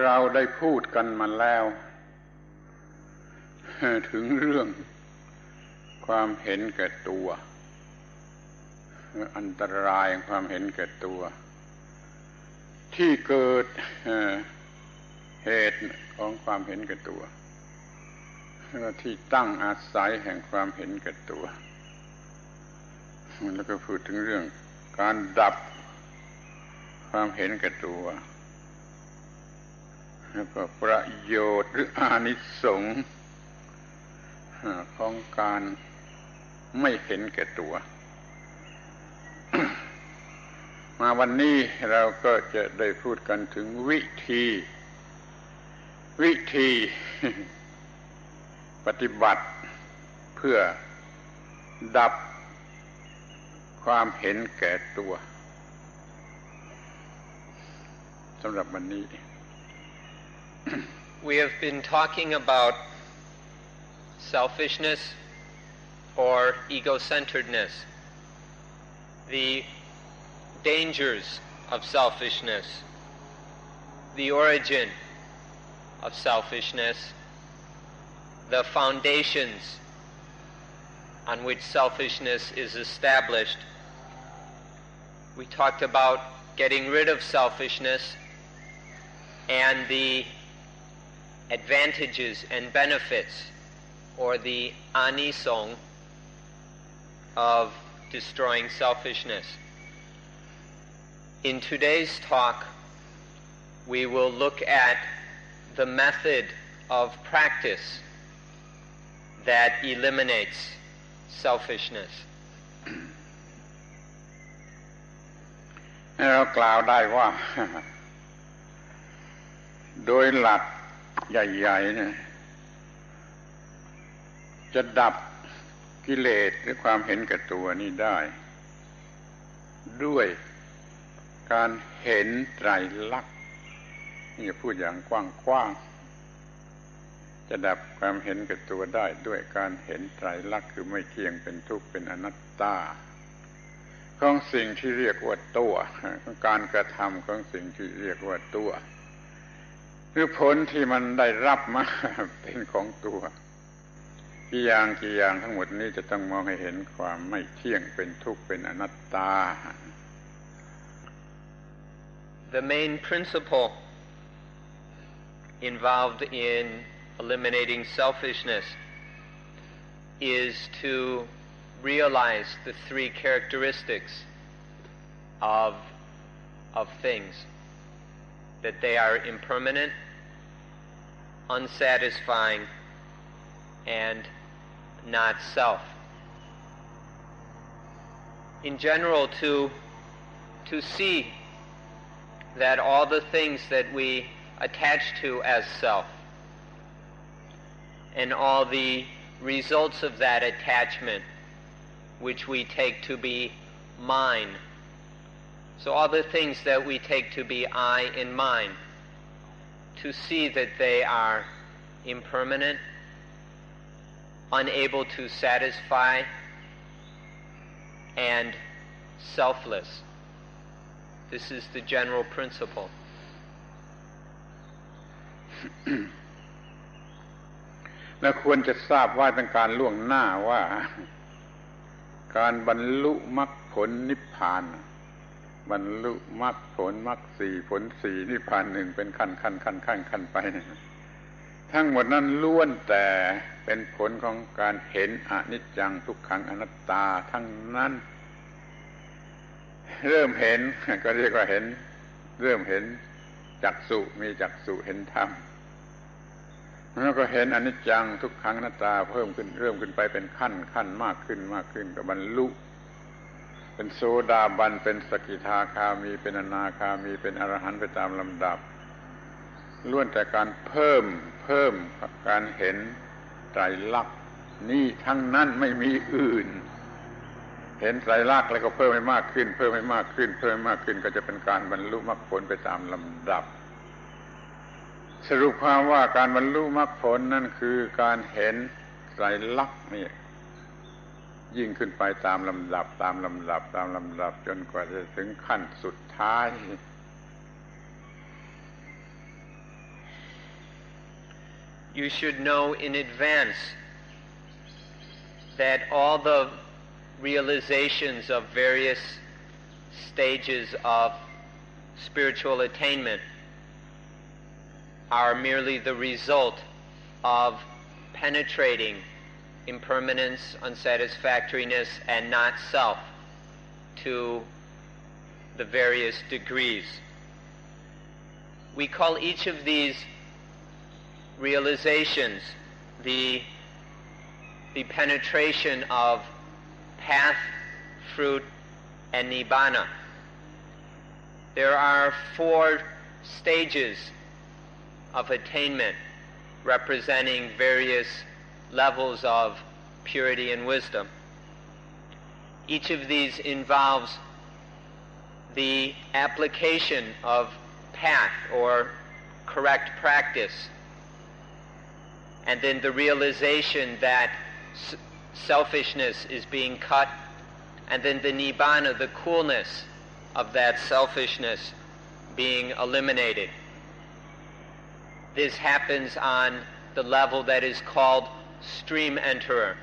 เราได้พูดกันมาแล้วถึงเรื่องความเห็นแก่ตัวอันตรายของความเห็นแก่ตัวที่เกิดเหตุของความเห็นแก่ตัวและที่ตั้งอาศัยแห่งความเห็นแก่ตัวแล้วก็พูดถึงเรื่องการดับความเห็นแก่ตัวแล้วก็ประโยชน์หรืออานิสงส์ของการไม่เห็นแก่ตัว มาวันนี้เราก็จะได้พูดกันถึงวิธีปฏิบัติเพื่อดับความเห็นแก่ตัวสำหรับวันนี้ We have been talking about selfishness or ego-centeredness, the dangers of selfishness, the origin of selfishness, the foundations on which selfishness is established. We talked about getting rid of selfishness and the advantages and benefits, or the anisong, of destroying selfishness. In today's talk, we will look at the method of practice that eliminates selfishness. เรากล่าวได้ว่า โดยหลักใหญ่ๆเนี่ยจะดับกิเลสหรือความเห็นแก่ตัวนี้ได้ด้วยการเห็นไตรลักษณ์นี่จะพูดอย่างกว้างๆจะดับความเห็นแก่ตัวได้ด้วยการเห็นไตรลักษณ์คือไม่เที่ยงเป็นทุกข์เป็นอนัตตาของสิ่งที่เรียกว่าตัวของการกระทำของสิ่งที่เรียกว่าตัวหรือผลที่มันได้รับมาเป็นของตัวกี่อย่างทั้งหมดนี้จะต้องมองให้เห็นความไม่เที่ยงเป็นทุกข์เป็นอนัตตา The main principle involved in eliminating selfishness is to realize the three characteristics of things, that they are impermanent, unsatisfying, and not self. In general, to see that all the things that we attach to as self and all the results of that attachment which we take to be mine, so all the things that we take to be I and mine, to see that they are impermanent, unable to satisfy, and selfless. This is the general principle. และควรจะทราบว่าเป็นการล่วงหน้าว่าการบรรลุมรรคผลนิพพานบรรลุมรรคผลมรรคสี่ผลสี่นิพพานหนึ่งเป็นขั้นไปทั้งหมดนั้นล้วนแต่เป็นผลของการเห็นอนิจจังทุกขังอนัตตาทั้งนั้นเริ่มเห็นก็เรียกว่าเห็นเริ่มเห็นจักษุมีจักษุเห็นธรรมแล้วก็เห็นอนิจจังทุกขังอนัตตาเพิ่มขึ้นเริ่มขึ้นไปเป็นขั้นมากขึ้นก็บรรลุเป็นโสดาบันเป็นสกิทาคามีเป็นอนาคามีเป็นอรหันต์ไปตามลำดับล้วนแต่การเพิ่มการเห็นไตรลักษณ์นี่ทั้งนั้นไม่มีอื่นเห็นไตรลักษณ์แล้วก็เพิ่มให้มากขึ้นก็จะเป็นการบรรลุมรรคผลไปตามลำดับสรุปความว่าการบรรลุมรรคผลนั่นคือการเห็นไตรลักษณ์นี่ยิ่งขึ้นไปตามลำดับจนกว่าจะถึงขั้นสุดท้าย you should know in advance that all the realizations of various stages of spiritual attainment are merely the result of penetrating impermanence, unsatisfactoriness, and not self to the various degrees. We call each of these realizations the penetration of path, fruit, and nibbana. There are 4 stages of attainment representing various levels of purity and wisdom. Each of these involves the application of path or correct practice, and then the realization that selfishness is being cut, and then the nibbana, the coolness of that selfishness being eliminated. This happens on the level that is called stream enterer,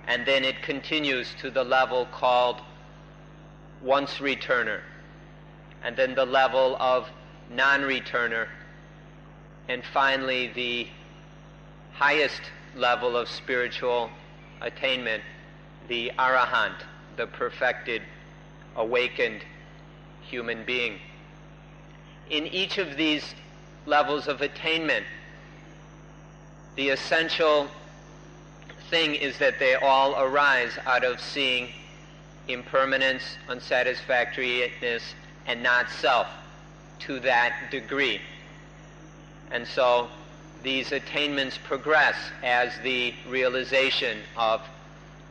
and then it continues to the level called once returner, and then the level of non-returner, and finally the highest level of spiritual attainment, the arahant, the perfected, awakened human being. In each of these levels of attainment, the essential thing is that they all arise out of seeing impermanence, unsatisfactoriness, and not self to that degree. And so these attainments progress as the realization of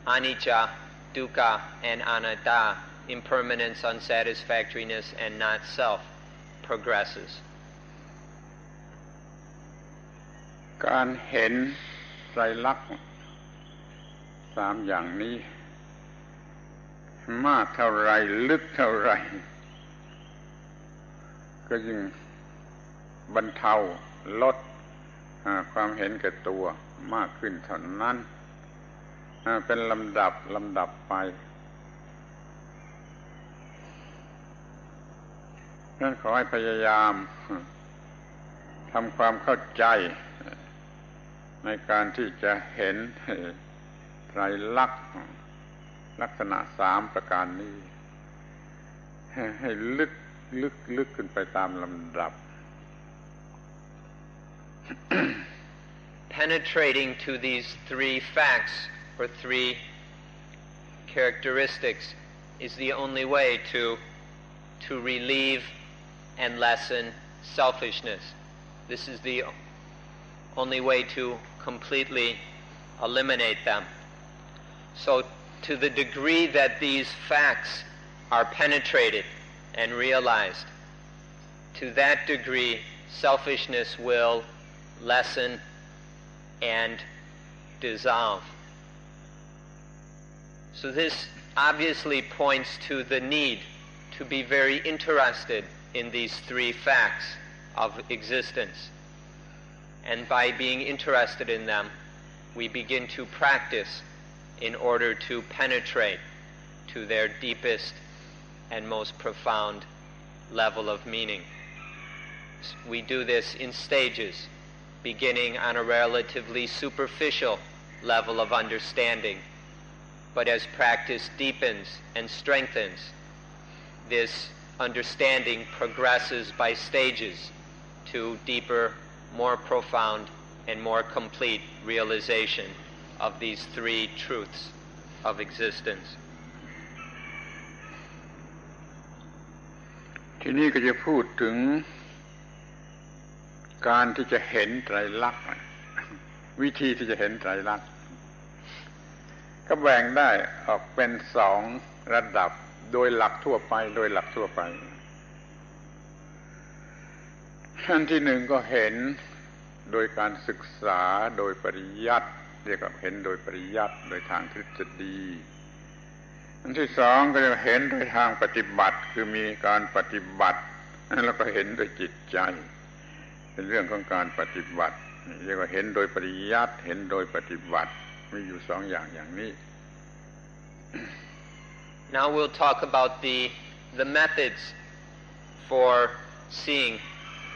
anicca, dukkha, and anatta, impermanence, unsatisfactoriness, and not self, progresses. การเห็นไตรลักษณ์3อย่างนี้มากเท่าไรลึกเท่าไรก็ยิ่งบรรเทาลดความเห็นแก่ตัวมากขึ้นเท่านั้นเป็นลำดับไปนั่นขอให้พยายามทำความเข้าใจในการที่จะเห็นไตรลักษณ์ลักษณะ3ประการนี้ให้ลึกขึ้นไปตามลำดับ Penetrating to these 3 facts or 3 characteristics is the only way to relieve and lessen selfishness. This is the only way to completely eliminate them. So to the degree that these facts are penetrated and realized, to that degree selfishness will lessen and dissolve. So this obviously points to the need to be very interested in these 3 facts of existence. And by being interested in them, we begin to practice in order to penetrate to their deepest and most profound level of meaning. We do this in stages, beginning on a relatively superficial level of understanding. But as practice deepens and strengthens, this understanding progresses by stages to deeper, more profound, and more complete realization of these 3 truths of existence. ทีนี้ก็จะพูดถึงการที่จะเห็นไตรลักษณ์วิธีที่จะเห็นไตรลักษณ์ก็แบ่งได้ออกเป็น2ระดับโดยหลักทั่วไปขั้นที่1ก็เห็นโดยการศึกษาโดยปริยัติเรียกว่าเห็นโดยปริยัติโดยทางทฤษฎีอันที่2ก็จะเห็นโดยทางปฏิบัติคือมีการปฏิบัติแล้วก็เห็นโดยจิตใจเป็นเรื่องของการปฏิบัติ เรียกว่าเห็นโดยปริยัติเห็นโดยปฏิบัติมีอยู่สองอย่างนี้ Now we'll talk about the methods for seeing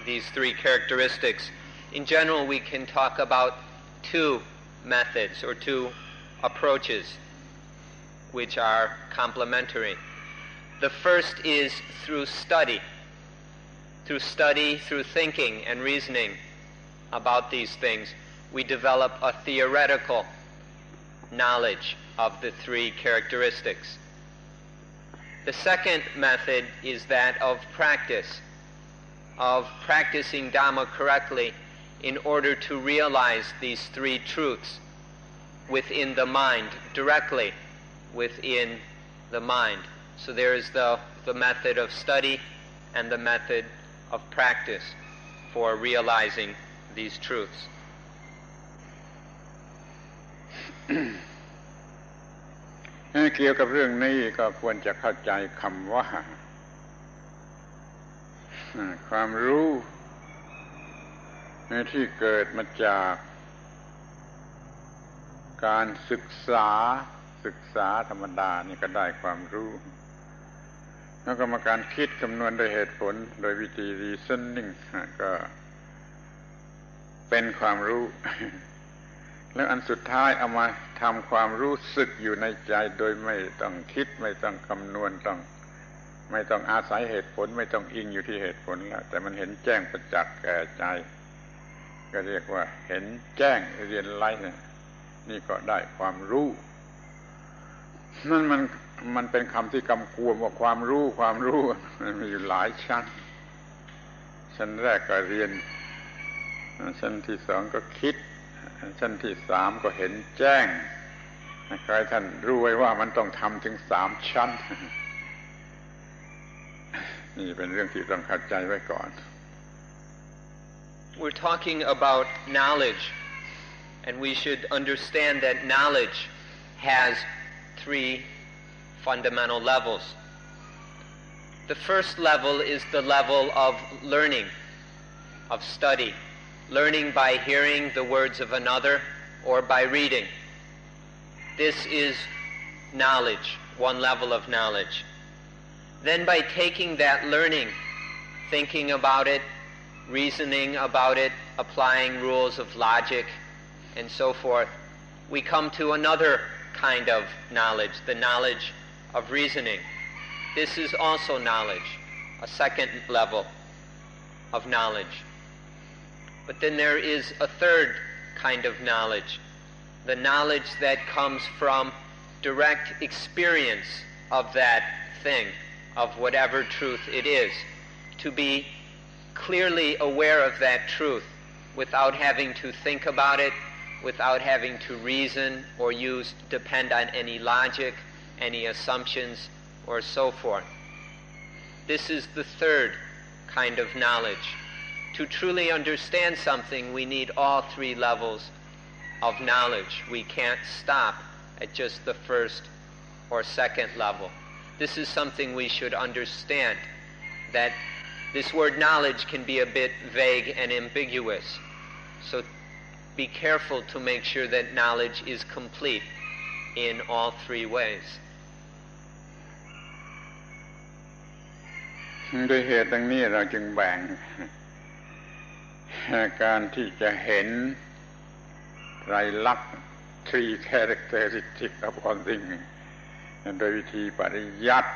these three characteristics. In general, we can talk about two methods or two approaches which are complementary. The first is through study, through thinking and reasoning about these things. We develop a theoretical knowledge of the three characteristics. The second method is that of practice, of practicing Dhamma correctly in order to realize these three truths within the mind, directly within the mind. So there is the method of study and the method of practice for realizing these truths. เกี่ยวกับเรื่องนี้ก็ควรจะเข้าใจคำว่าความรู้ที่เกิดมาจากการศึกษาธรรมดานี่ก็ได้ความรู้แล้วก็มาการคิดคำนวณโดยเหตุผลโดยวิธี reasoning ก็เป็นความรู้แล้วอันสุดท้ายเอามาทำความรู้สึกอยู่ในใจโดยไม่ต้องคิดไม่ต้องคำนวณไม่ต้องอาศัยเหตุผลไม่ต้องอิงอยู่ที่เหตุผลแล้วแต่มันเห็นแจ้งประจักษ์แก่ใจก็เรียกว่าเห็นแจ้งเรียนไล่นี่ก็ได้ความรู้นั่นมันเป็นคำที่กำกวมว่าความรู้มันมีอยู่หลายชั้นแรกก็เรียนชั้นที่สองก็คิดชั้นที่สามก็เห็นแจ้งใครท่านรู้ไว้ว่ามันต้องทำถึงสามชั้นนี่เป็นเรื่องที่ต้องเข้าใจไว้ก่อน We're talking about knowledge, and we should understand that knowledge has three fundamental levels. The first level is the level of learning, of study, learning by hearing the words of another or by reading. This is knowledge, one level of knowledge. Then by taking that learning, thinking about it, reasoning about it, applying rules of logic, and so forth, we come to another kind of knowledge, the knowledge of reasoning. This is also knowledge, a second level of knowledge. But then there is a third kind of knowledge, the knowledge that comes from direct experience of that thing, of whatever truth it is, to be clearly aware of that truth without having to think about it, without having to reason or depend on any logic, any assumptions, or so forth. This is the third kind of knowledge. To truly understand something, we need all three levels of knowledge. We can't stop at just the first or second level. This is something we should understand, that this word knowledge can be a bit vague and ambiguous. So be careful to make sure that knowledge is complete in all three ways. ด้วยเหตุดังนี้เราจึงแบ่งการที่จะเห็นไตรลักษณ์ three characteristics of all things โดยวิธีปริยัติ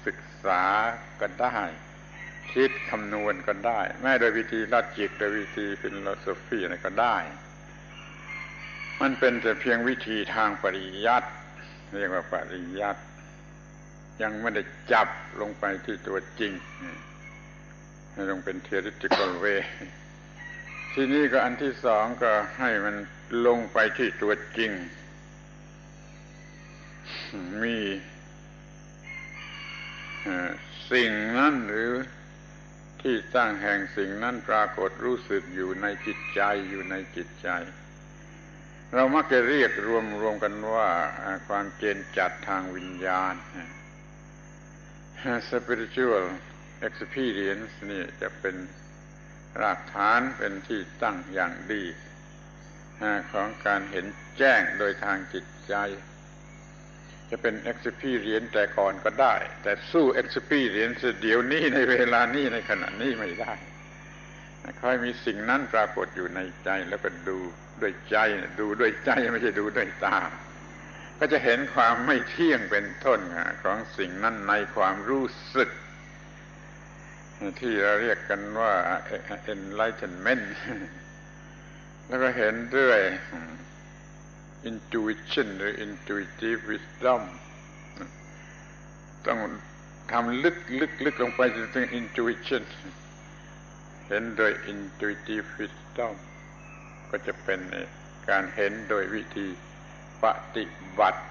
ศึกษาก็ได้คิดคำนวณก็ได้แม้โดยวิธีลอจิกโดยวิธีฟิโลโซฟีอะไรก็ได้มันเป็นแต่เพียงวิธีทางปริยัติเรียกว่าปริยัติยังไม่ได้จับลงไปที่ตัวจริงให้ลงเป็น theoretical way ทีนี้ก็อันที่สองก็ให้มันลงไปที่ตัวจริงมีสิ่งนั้นหรือที่ตั้งแห่งสิ่งนั้นปรากฏรู้สึกอยู่ในจิตใจเรามักจะเรียกรวมกันว่าความเจนจัดทางวิญญาณ spiritual experience นี่จะเป็น รากฐานเป็นที่ตั้งอย่างดีของการเห็นแจ้งโดยทางจิตใจจะเป็น experience แต่ก่อนก็ได้แต่สู้ experience เดี๋ยวนี้ในเวลานี้ในขณะนี้ไม่ได้ค่อยมีสิ่งนั้นปรากฏอยู่ในใจแล้วก็ดูด้วยใจดูด้วยใจไม่ใช่ดูด้วยตาก็จะเห็นความไม่เที่ยงเป็นต้นของสิ่งนั้นในความรู้สึกที่เราเรียกกันว่า enlightenment แล้วก็เห็นด้วย intuition หรือ intuitive wisdom ต้องทำลึกลงไปจนถึง intuition เห็นโดย intuitive wisdom ก็จะเป็นการเห็นโดยวิธีปฏิบัติ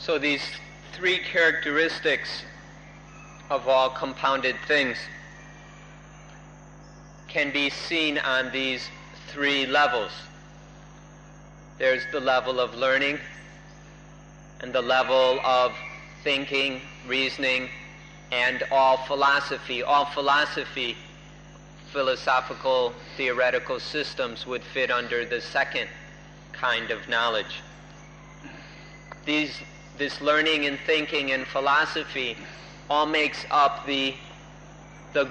So these three characteristics of all compounded things can be seen on these three levels. There's the level of learning and the level of thinking, reasoning, and all philosophy. All philosophy, philosophical, theoretical systems would fit under the second kind of knowledge. This learning and thinking and philosophy all makes up the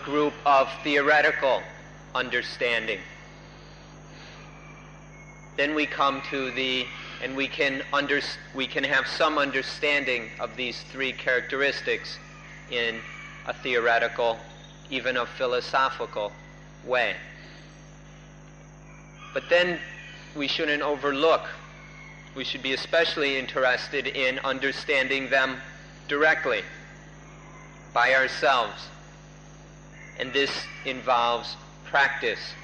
group of theoretical understanding. Then we come to and we can have some understanding of these three characteristics in a theoretical, even a philosophical way. But then we shouldn't overlook. We should be especially interested in understanding them directly by ourselves. And this involves practice.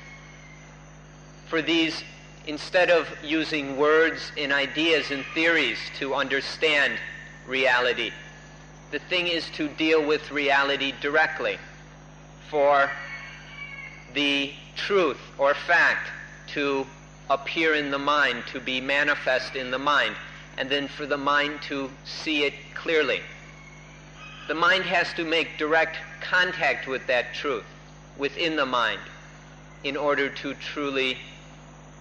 For these, instead of using words and ideas and theories to understand reality, the thing is to deal with reality directly. For the truth or fact to appear in the mind, to be manifest in the mind, and then for the mind to see it clearly. The mind has to make direct contact with that truth within the mind in order to truly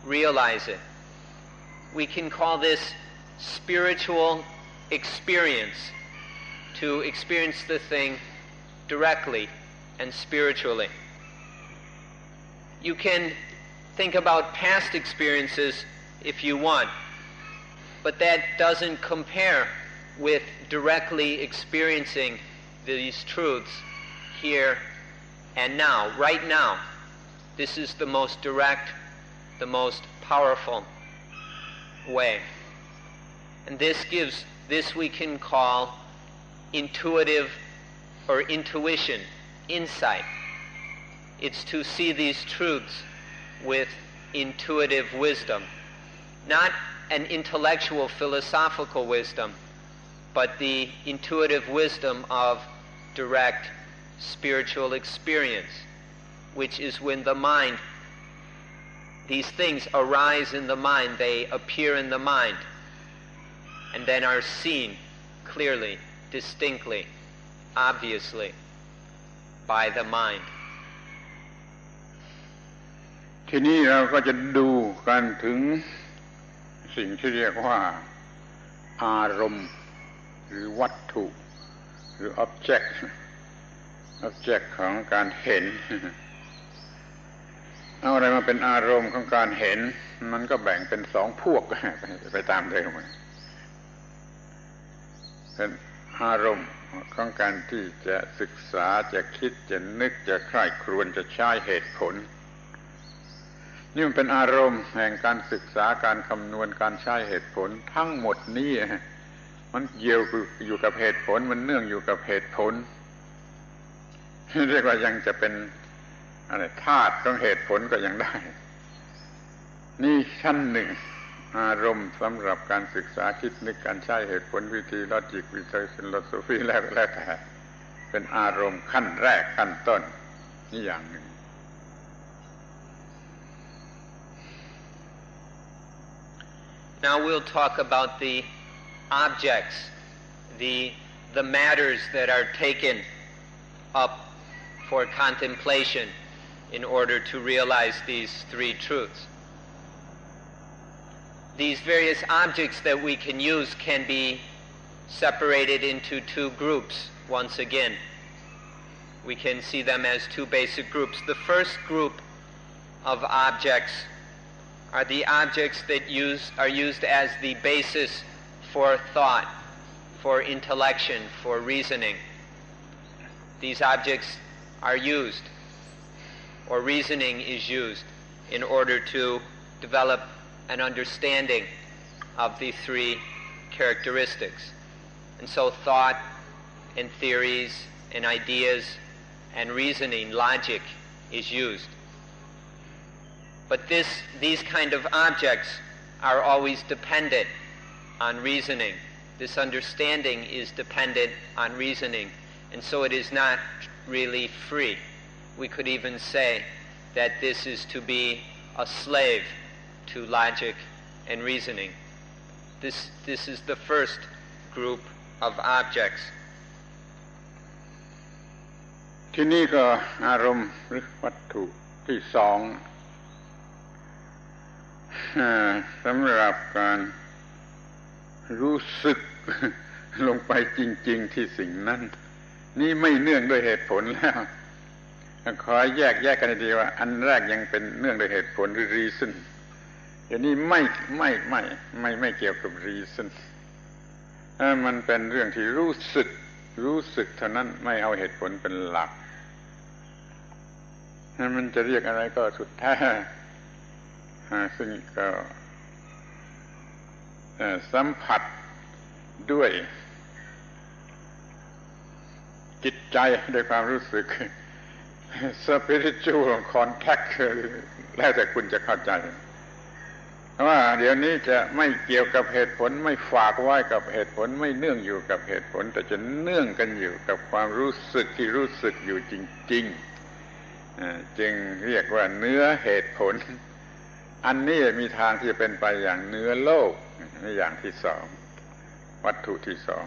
realize it. We can call this spiritual experience, to experience the thing directly and spiritually. You can think about past experiences if you want, but that doesn't compare with directly experiencing these truths here and now, right now. This is the most direct, the most powerful way. And this we can call intuitive or intuition, insight. It's to see these truths with intuitive wisdom, not an intellectual philosophical wisdom, but the intuitive wisdom of direct spiritual experience, which is when the mind, these things arise in the mind, they appear in the mind, and then are seen clearly, distinctly, obviously by the mind. ทีนี้เราก็จะดูกันถึงสิ่งที่เรียกว่าอารมณ์หรือวัตถุหรือ object ของการเห็นเอาอะไรมาเป็นอารมณ์ของการเห็นมันก็แบ่งเป็นสองพวกไปตามเดิมเป็นอารมณ์ของการที่จะศึกษาจะคิดจะนึกจะใคร่ครวญจะใช้เหตุผลนี่มันเป็นอารมณ์แห่งการศึกษาการคำนวณการใช้เหตุผลทั้งหมดนี้มันเกี่ยวอยู่กับเหตุผลมันเนื่องอยู่กับเหตุผลเรียกว่ายังจะเป็นอะไรธาตุของเหตุผลก็ยังได้นี่ชั้นหนึ่งอารมณ์สำหรับการศึกษาคิดนึกการใช้เหตุผลวิธีลอจิกวิธีฟิโลโซฟีแล้วแต่เป็นอารมณ์ขั้นแรกขั้นต้นนี่อย่างหนึ่งNow we'll talk about the objects, the matters that are taken up for contemplation in order to realize these three truths. These various objects that we can use can be separated into two groups once again. We can see them as two basic groups. The first group of objects are the objects that are used as the basis for thought, for intellection, for reasoning. These objects are used, or reasoning is used, in order to develop an understanding of the three characteristics. And so thought and theories and ideas and reasoning, logic, is used. But these kind of objects are always dependent on reasoning. This understanding is dependent on reasoning, and so it is not really free. We could even say that this is to be a slave to logic and reasoning. This is the first group of objects. ที่นี่ก็อารมณ์หรือวัตถุที่สองสำหรับการรู้สึกลงไปจริงๆที่สิ่งนั้นนี่ไม่เนื่องด้วยเหตุผลแล้วขอแยกกันให้ดีว่าอันแรกยังเป็นเนื่องด้วยเหตุผลหรือ reason เดี๋ยวนี้ไม่เกี่ยวกับ reason มันเป็นเรื่องที่รู้สึกเท่านั้นไม่เอาเหตุผลเป็นหลักมันจะเรียกอะไรก็สุดแท้ซึ่งก็สัมผัสด้วยจิตใจด้วยความรู้สึก spiritual contact แล้วแต่คุณจะเข้าใจเพราะว่าเดี๋ยวนี้จะไม่เกี่ยวกับเหตุผลไม่ฝากไว้กับเหตุผลไม่เนื่องอยู่กับเหตุผลแต่จะเนื่องกันอยู่กับความรู้สึกที่รู้สึกอยู่จริงๆจึงเรียกว่าเนื้อเหตุผลอันนี้มีทางที่จะเป็นไปอย่างเนื้อโลกในอย่างที่สองวัตถุที่สอง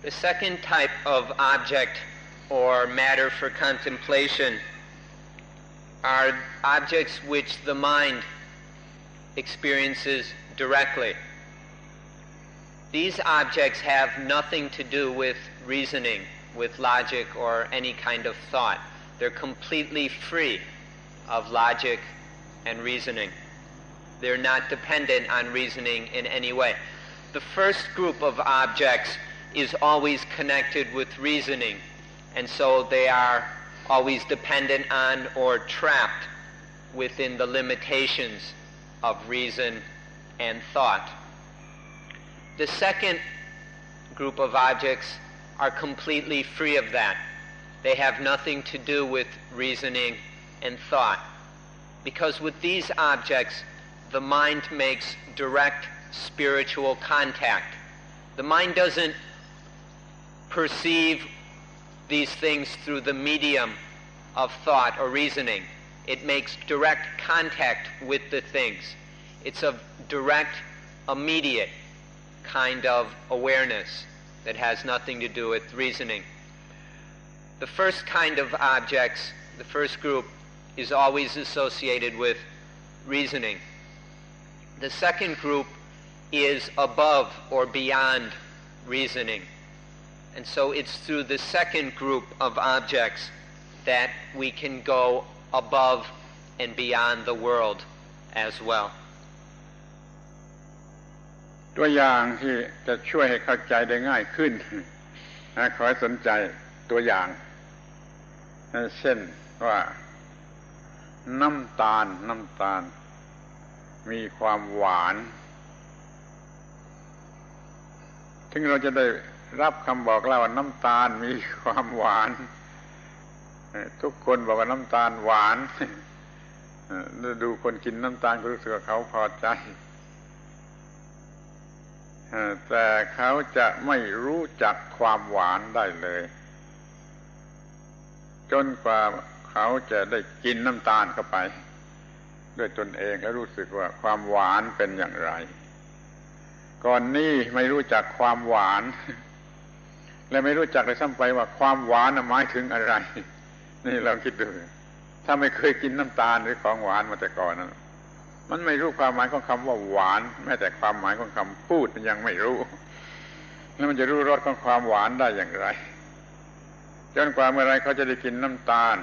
The second type of object or matter for contemplation are objects which the mind experiences directly. These objects have nothing to do with reasoning, with logic, or any kind of thought. They're completely free of logic and reasoning. They're not dependent on reasoning in any way. The first group of objects is always connected with reasoning, and so they are always dependent on or trapped within the limitations of reason and thought. The second group of objects are completely free of that. They have nothing to do with reasoning and thought. Because with these objects, the mind makes direct spiritual contact. The mind doesn't perceive these things through the medium of thought or reasoning. It makes direct contact with the things. It's a direct, immediate kind of awareness that has nothing to do with reasoning. The first kind of objects, the first group, is always associated with reasoning. The second group is above or beyond reasoning. And so it's through the second group of objects that we can go above and beyond the world as well. ตัวอย่างที่จะช่วยให้เข้าใจได้ง่ายขึ้นขอให้สนใจตัวอย่างเช่นว่าน้ำตาลมีความหวานถึงเราจะได้รับคำบอกเล่าว่าน้ำตาลมีความหวานทุกคนบอกว่าน้ำตาลหวานดูคนกินน้ำตาลก็รู้สึกว่าเขาพอใจแต่เขาจะไม่รู้จักความหวานได้เลยจนกว่าเขาจะได้กินน้ำตาลเข้าไปด้วยตนเองแล้วรู้สึกว่าความหวานเป็นอย่างไรก่อนนี้ไม่รู้จักความหวาน และไม่รู้จักเลยซ้ำไปว่าความหวานหมายถึงอะไรนี่ลองคิดดูถ้าไม่เคยกินน้ำตาลหรือของหวานมาแต่ก่อนนั้นมันไม่รู้ความหมายของคำว่าหวานแม้แต่ความหมายของคำพูดมันยังไม่รู้แล้วมันจะรู้รสของความหวานได้อย่างไรจนกว่าเมื่อไรเขาจะได้กินน้ำตาล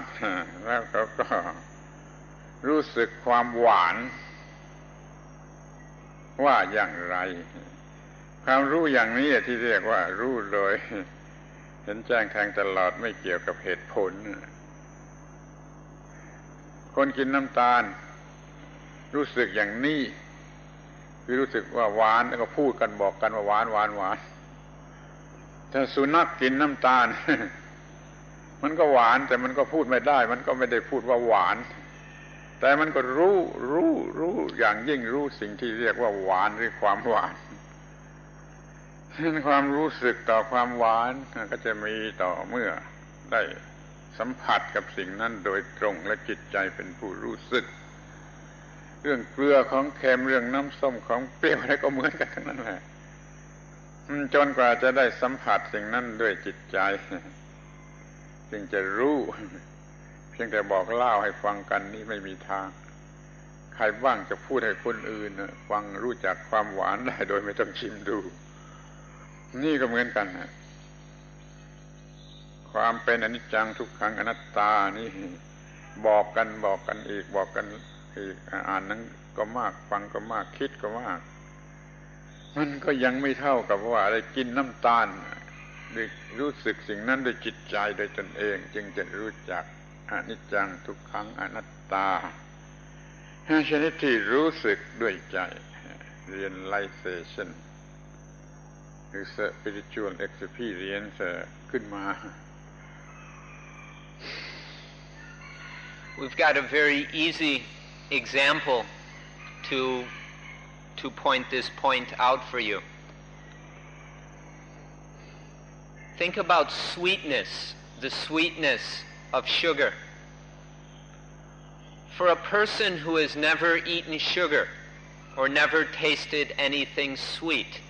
แล้วเขาก็รู้สึกความหวานว่าอย่างไรความรู้อย่างนี้ที่เรียกว่ารู้โดยเห็นแจ้งแทงตลอดไม่เกี่ยวกับเหตุผลคนกินน้ำตาลรู้สึกอย่างนี้คือรู้สึกว่าหวานแล้วก็พูดกันบอกกันว่าหวานหวานหวานถ้าสุนัขกินน้ำตาลมันก็หวานแต่มันก็พูดไม่ได้มันก็ไม่ได้พูดว่าหวานแต่มันก็รู้อย่างยิ่งรู้สิ่งที่เรียกว่าหวานหรือความหวานความรู้สึกต่อความหวานก็จะมีต่อเมื่อได้สัมผัสกับสิ่งนั้นโดยตรงและจิตใจเป็นผู้รู้สึกเรื่องเกลือของเค็มเรื่องน้ำส้มของเปรี้ยวอะไรก็เหมือนกันทั้งนั้นแหละจนกว่าจะได้สัมผัสสิ่งนั้นด้วยจิตใจจึงจะรู้เพียงแต่บอกเล่าให้ฟังกันนี่ไม่มีทางใครบ้างจะพูดให้คนอื่นฟังรู้จักความหวานได้โดยไม่ต้องชิมดูนี่ก็เหมือนกันนะความเป็นอนิจจังทุกขังอนัตตานี่บอกกันอีกบอกกันอีกอ่านนั้นก็มากฟังก็มากคิดก็มากมันก็ยังไม่เท่ากับว่าอะไรกินน้ำตาลรู้สึกสิ่งนั้นด้วยจิตใจโดยตนเองจึงจะรู้จักอนิจจังทุกขังอนัตตาชนิดที่รู้สึกด้วยใจ realization หรือ spiritual experience ขึ้นมา We've got a very easy example to point this point out for you. Think about sweetness, the sweetness of sugar. For a person who has never eaten sugar or never tasted anything sweet,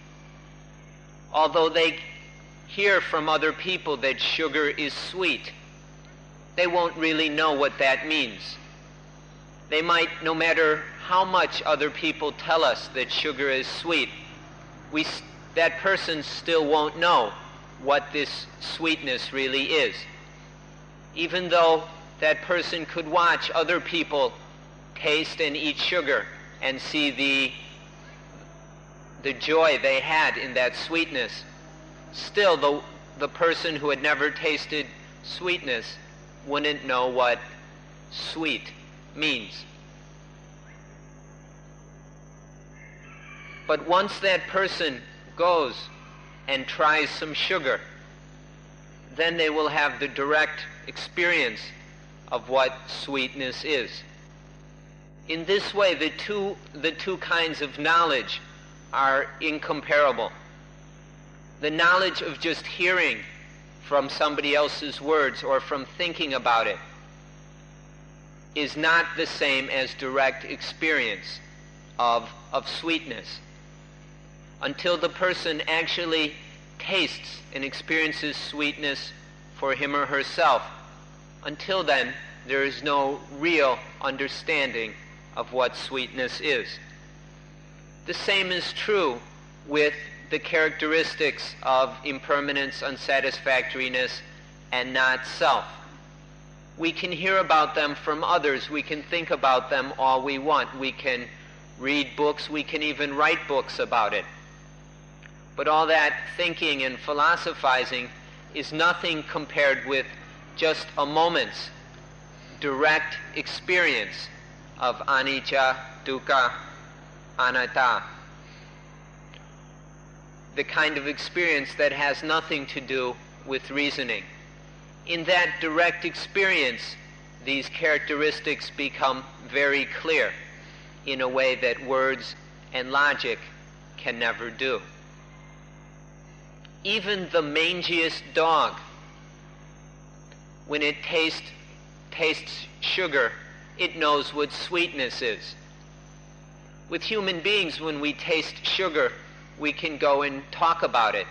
although they hear from other people that sugar is sweet, they won't really know what that means. They might, no matter how much other people tell us that sugar is sweet, that person still won't know what this sweetness really is. Even though that person could watch other people taste and eat sugar and see the joy they had in that sweetness, still the person who had never tasted sweetness wouldn't know what sweet means. But once that person goes and tries some sugar, then they will have the direct experience of what sweetness is. In this way, the two kinds of knowledge are incomparable. The knowledge of just hearing from somebody else's words or from thinking about it is not the same as direct experience of sweetness. Until the person actually tastes and experiences sweetness for him or herself, until then there is no real understanding of what sweetness is. The same is true with the characteristics of impermanence, unsatisfactoriness, and not self. We can hear about them from others, we can think about them all we want, we can read books, we can even write books about it. But all that thinking and philosophizing is nothing compared with just a moment's direct experience of anicca, dukkha, anatta. The kind of experience that has nothing to do with reasoning. In that direct experience, these characteristics become very clear in a way that words and logic can never do. Even the mangiest dog, when it tastes sugar, it knows what sweetness is. With human beings, when we taste sugar, we can go and talk about it.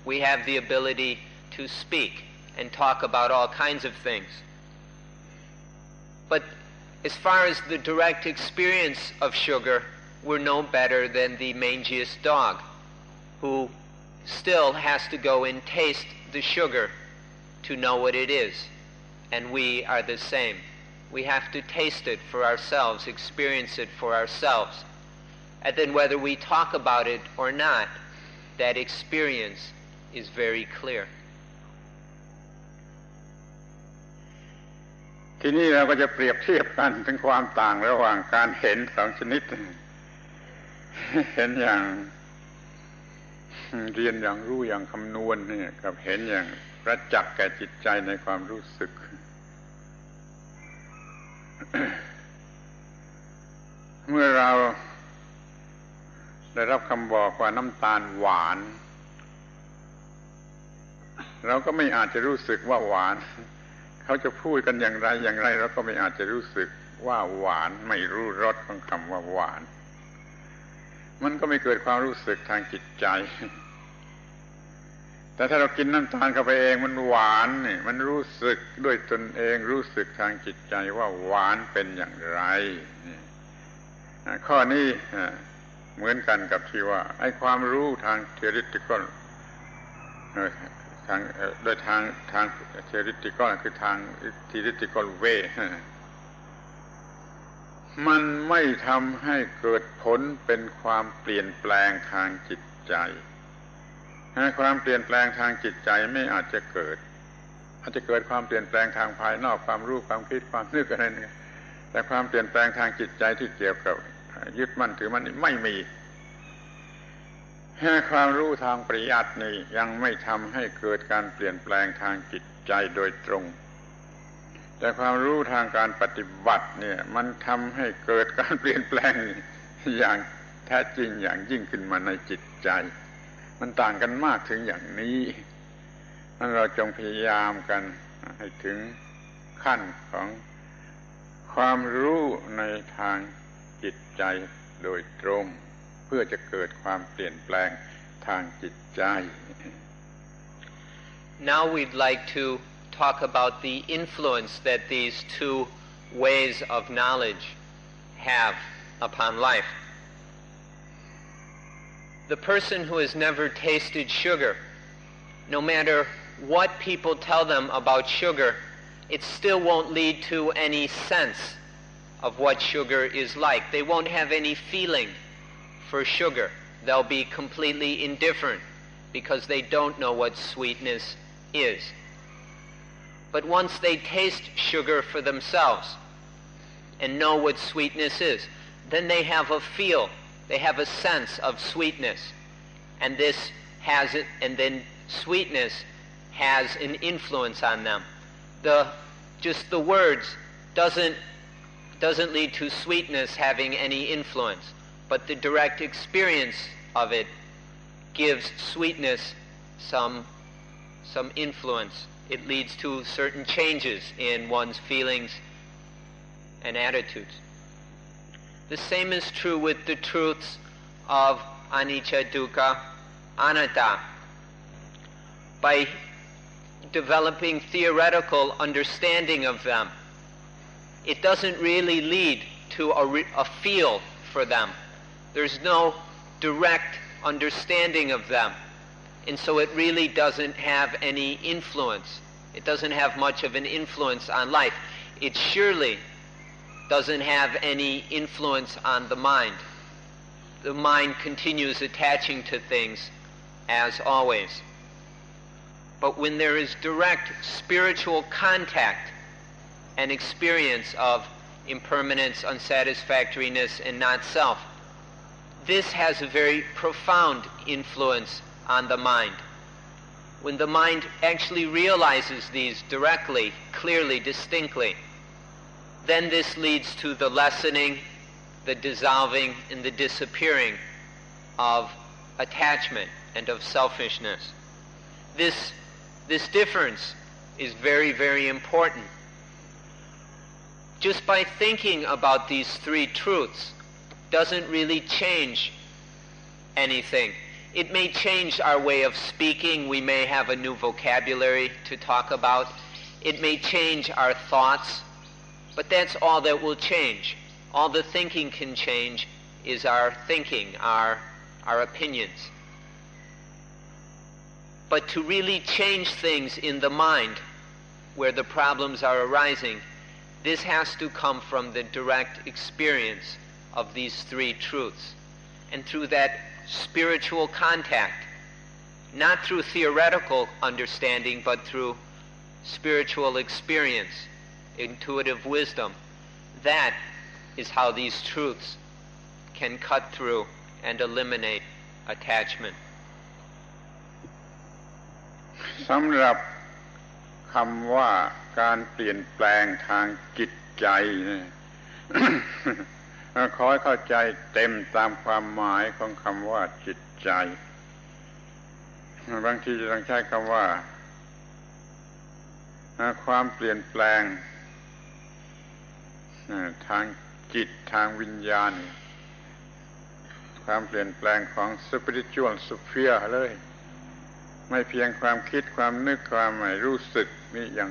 We have the ability to speak and talk about all kinds of things. But as far as the direct experience of sugar, we're no better than the mangiest dog, who still has to go and taste the sugar to know what it is. And we are the same. We have to taste it for ourselves, experience it for ourselves. And then whether we talk about it or not, that experience is very clear. ทีนี้เราก็จะเปรียบเทียบกันถึงความต่างระหว่างการเห็นสองชนิด เห็นอย่างเรียนอย่างรู้อย่างคำนวณเนี่ยกับเห็นอย่างประจักษ์แก่จิตใจในความรู้สึก เมื่อเราได้รับคำบอกว่าน้ำตาลหวานเราก็ไม่อาจจะรู้สึกว่าหวานเขาจะพูดกันอย่างไรอย่างไรเราก็ไม่อาจจะรู้สึกว่าหวานไม่รู้รสของคำว่าหวานมันก็ไม่เกิดความรู้สึกทางจิตใจแต่ถ้าเรากินน้ำตาลเข้าไปเองมันหวานนี่มันรู้สึกด้วยตนเองรู้สึกทางจิตใจว่าหวานเป็นอย่างไรข้อนี้เหมือนกันกับที่ว่าไอ้ความรู้ทาง theoretical ทางโดยทาง theoretical คือทาง theoretical way มันไม่ทำให้เกิดผลเป็นความเปลี่ยนแปลงทางจิตใจความเปลี่ยนแปลงทางจิตใจไม่อาจจะเกิดอาจจะเกิดความเปลี่ยนแปลงทางภายนอกความรู้ความคิดความนึกอะไรนี่แต่ความเปลี่ยนแปลงทางจิตใจที่เกี่ยวกับยึดมั่นถือมั่นนี่ไม่มีความรู้ทางปริยัตินี่ยังไม่ทำให้เกิดการเปลี่ยนแปลงทางจิตใจโดยตรงแต่ความรู้ทางการปฏิบัติเนี่ยมันทำให้เกิดการเปลี่ยนแปลงอย่างแท้จริงอย่างยิ่งขึ้นมาในจิตใจมันต่างกันมากถึงอย่างนี้นั้นเราจงพยายามกันให้ถึงขั้นของความรู้ในทางจิตใจโดยตรงเพื่อจะเกิดความเปลี่ยนแปลงทางจิตใจ Now we'd like to talk about the influence that these two ways of knowledge have upon life. The person who has never tasted sugar, no matter what people tell them about sugar, it still won't lead to any sense of what sugar is like. They won't have any feeling for sugar. They'll be completely indifferent because they don't know what sweetness is. But once they taste sugar for themselves and know what sweetness is, then they have a feel. They have a sense of sweetness, and this has it, and then sweetness has an influence on them. Just the words doesn't lead to sweetness having any influence, but the direct experience of it gives sweetness some influence. It leads to certain changes in one's feelings and attitudes. The same is true with the truths of anicca, dukkha, anatta. By developing theoretical understanding of them, it doesn't really lead to a feel for them. There's no direct understanding of them, and so it really doesn't have any influence. It doesn't have much of an influence on life. It surely doesn't have any influence on the mind. The mind continues attaching to things as always. But when there is direct spiritual contact and experience of impermanence, unsatisfactoriness, and not-self, this has a very profound influence on the mind. When the mind actually realizes these directly, clearly, distinctly, then this leads to the lessening, the dissolving, and the disappearing of attachment and of selfishness. This difference is very, very important. Just by thinking about these three truths doesn't really change anything. It may change our way of speaking. We may have a new vocabulary to talk about. It may change our thoughts, but that's all that will change. All the thinking can change is our thinking, our opinions. But to really change things in the mind where the problems are arising, this has to come from the direct experience of these three truths. And through that spiritual contact, not through theoretical understanding, but through spiritual experience, intuitive wisdom, that is how these truths can cut through and eliminate attachment. สำหรับคำว่าการเปลี่ยนแปลงทางจิตใจเนี่ย ขอให้เข้าใจเต็มตามความหมายของคำว่าจิตใจบางทีจะต้องใช้คำว่าความเปลี่ยนแปลงทางจิตทางวิญญาณความเปลี่ยนแปลงของ spiritual sphere เลยไม่เพียงความคิดความนึกความรู้สึกนี่ยัง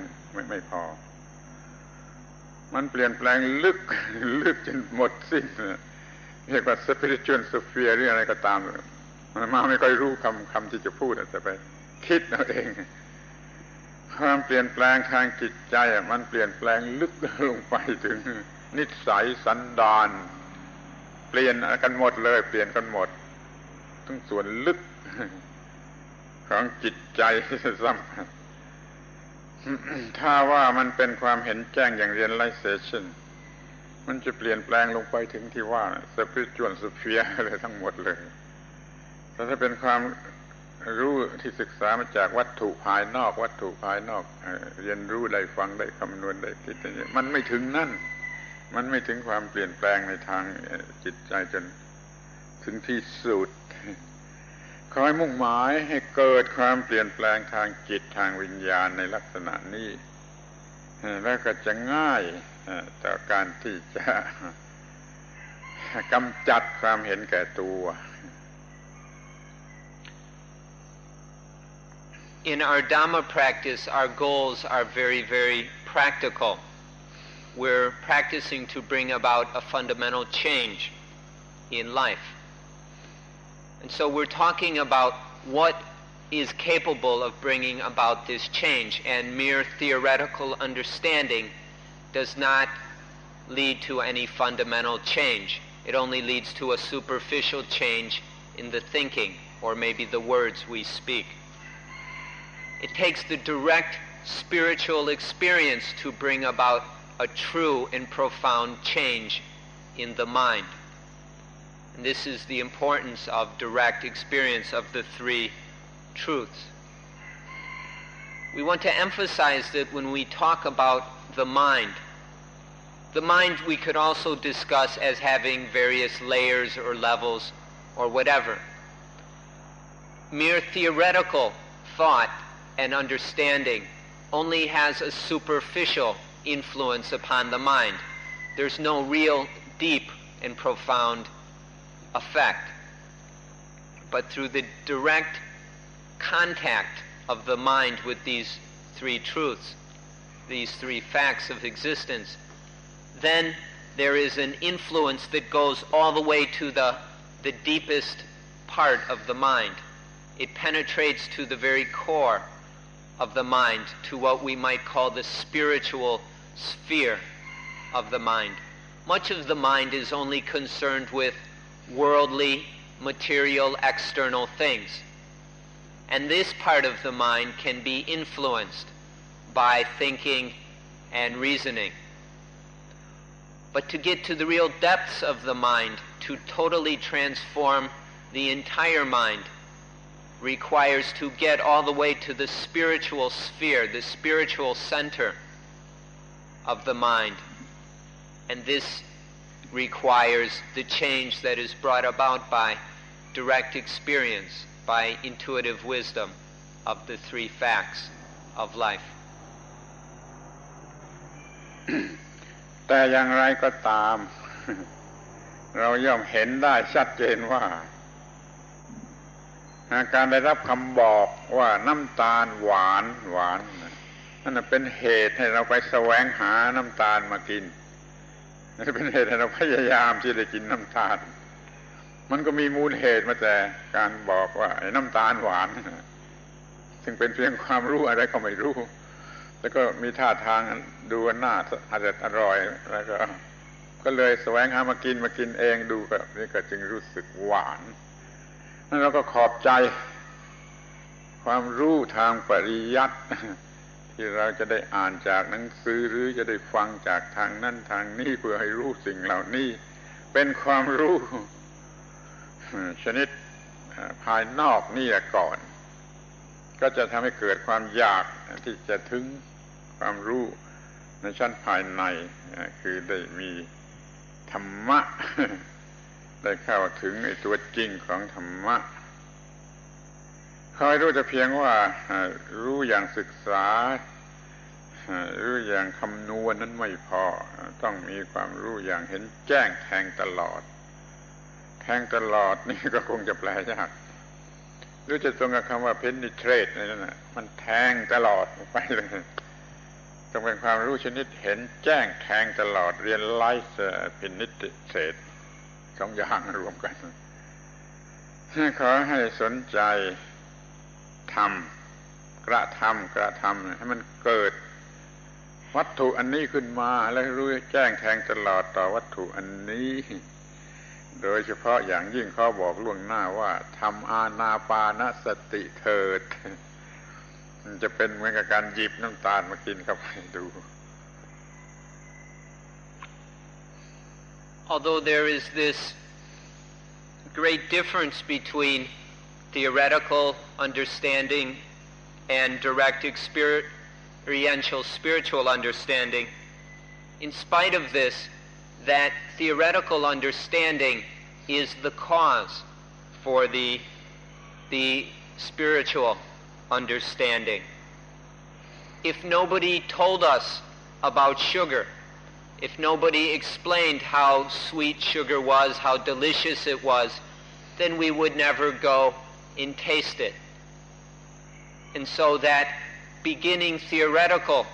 ไม่พอมันเปลี่ยนแปลงลึกจนหมดสิ้นเรียกว่า spiritual sphere หรืออะไรก็ตามมันมาไม่ค่อยรู้คำที่จะพูดแต่ไปคิดเอาเองความเปลี่ยนแปลงทางจิตใจมันเปลี่ยนแปลงลึกลงไปถึงนิสัยสันดานเปลี่ยนกันหมดเลยเปลี่ยนกันหมดทั้งส่วนลึกของจิตใจซ้ำถ้าว่ามันเป็นความเห็นแจ้งอย่าง realization มันจะเปลี่ยนแปลงลงไปถึงที่ว่า spiritual sphere เลยทั้งหมดเลยแต่ถ้าเป็นความรู้ที่ศึกษามาจากวัตถุภายนอกเรียนรู้ได้ฟังได้คำนวณได้คิดอย่างนี้มันไม่ถึงนั่นมันไม่ถึงความเปลี่ยนแปลงในทางจิตใจจนถึงที่สุดขอให้มุ่งหมายให้เกิดความเปลี่ยนแปลงทางจิตทางวิญญาณในลักษณะนี้แล้วก็จะง่ายต่อการที่จะกำจัดความเห็นแก่ตัว In our Dhamma practice, our goals are very, very practical. We're practicing to bring about a fundamental change in life. And so we're talking about what is capable of bringing about this change, and mere theoretical understanding does not lead to any fundamental change. It only leads to a superficial change in the thinking, or maybe the words we speak. It takes the direct spiritual experience to bring about a true and profound change in the mind. And this is the importance of direct experience of the three truths. We want to emphasize that when we talk about the mind we could also discuss as having various layers or levels or whatever. Mere theoretical thought and understanding only has a superficial influence upon the mind. There's no real deep and profound effect. But through the direct contact of the mind with these three truths, these three facts of existence, then there is an influence that goes all the way to the deepest part of the mind. It penetrates to the very core of the mind, to what we might call the spiritual sphere of the mind. Much of the mind is only concerned with worldly, material, external things. And this part of the mind can be influenced by thinking and reasoning. But to get to the real depths of the mind, to totally transform the entire mind, requires to get all the way to the spiritual sphere, the spiritual center of the mind. And this requires the change that is brought about by direct experience, by intuitive wisdom of the three facts of life. แต่อย่างไรก็ตาม เราย่อมเห็นได้ชัดเจนว่า การได้รับคำบอกว่าน้ำตาลหวานหวานนั่นเป็นเหตุให้เราไปแสวงหาน้ำตาลมากินนั่นเป็นเหตุให้เราพยายามที่จะกินน้ำตาลมันก็มีมูลเหตุมาแต่การบอกว่าน้ำตาลหวานซึ่งเป็นเพียงความรู้อะไรก็ไม่รู้แล้วก็มีท่าทางดูน่าอร่อยแล้วก็เลยแสวงหามากินเองดูก็นี่ก็จึงรู้สึกหวานนั่นเราก็ขอบใจความรู้ทางปริยัติที่เราจะได้อ่านจากหนังสือหรือจะได้ฟังจากทางนั้นทางนี้เพื่อให้รู้สิ่งเหล่านี้เป็นความรู้ชนิดภายนอกนี่ก่อนก็จะทำให้เกิดความอยากที่จะถึงความรู้ในชั้นภายในคือได้มีธรรมะได้เข้าถึงไอ้ตัวจริงของธรรมะคอยรู้จะเพียงว่ารู้อย่างศึกษารู้อย่างคำนวณนั้นไม่พอต้องมีความรู้อย่างเห็นแจ้งแทงตลอดแทงตลอดนี่ก็คงจะแปลยากหรือจะตรงกับคำว่า penetrate นั่นน่ะมันแทงตลอดไปเลยต้องเป็นความรู้ชนิดเห็นแจ้งแทงตลอด realize penetrate สองอย่างรวมกันขอให้สนใจทำกระทำให้มันเกิดวัตถุอันนี้ขึ้นมาแล้วรู้แจ้งแทงตลอดต่อวัตถุอันนี้โดยเฉพาะอย่างยิ่งเขาบอกล่วงหน้าว่าทำอานาปานสติเถิดมันจะเป็นเหมือนกับการหยิบน้ำตาลมากินเข้าไปดู Although there is this great difference between theoretical understanding and direct experiential spiritual understanding, in spite of this, that theoretical understanding is the cause for the spiritual understanding. If nobody told us about sugar, if nobody explained how sweet sugar was, how delicious it was, then we would never go and taste it. And so that beginning theoretical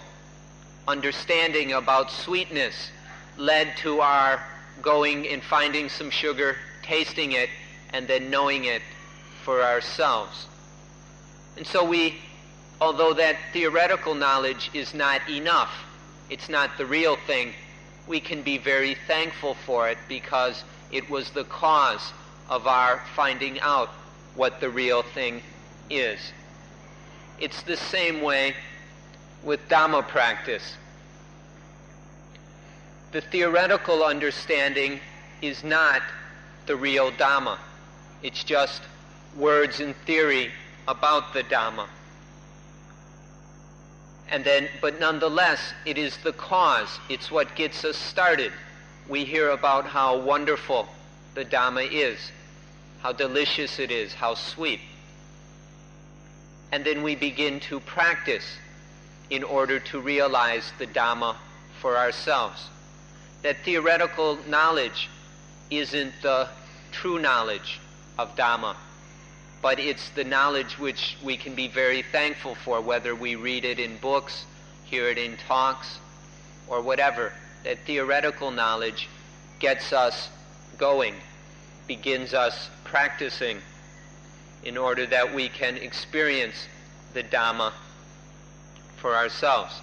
understanding about sweetness led to our going and finding some sugar, tasting it, and then knowing it for ourselves. And so although that theoretical knowledge is not enough, it's not the real thing, we can be very thankful for it because it was the cause of our finding out what the real thing is. It's the same way with Dhamma practice. The theoretical understanding is not the real Dhamma. It's just words in theory about the Dhamma. But nonetheless, it is the cause. It's what gets us started. We hear about how wonderful the Dhamma is, how delicious it is, how sweet. And then we begin to practice in order to realize the Dhamma for ourselves. That theoretical knowledge isn't the true knowledge of Dhamma, but it's the knowledge which we can be very thankful for, whether we read it in books, hear it in talks, or whatever. That theoretical knowledge gets us going, begins us practicing in order that we can experience the Dhamma for ourselves.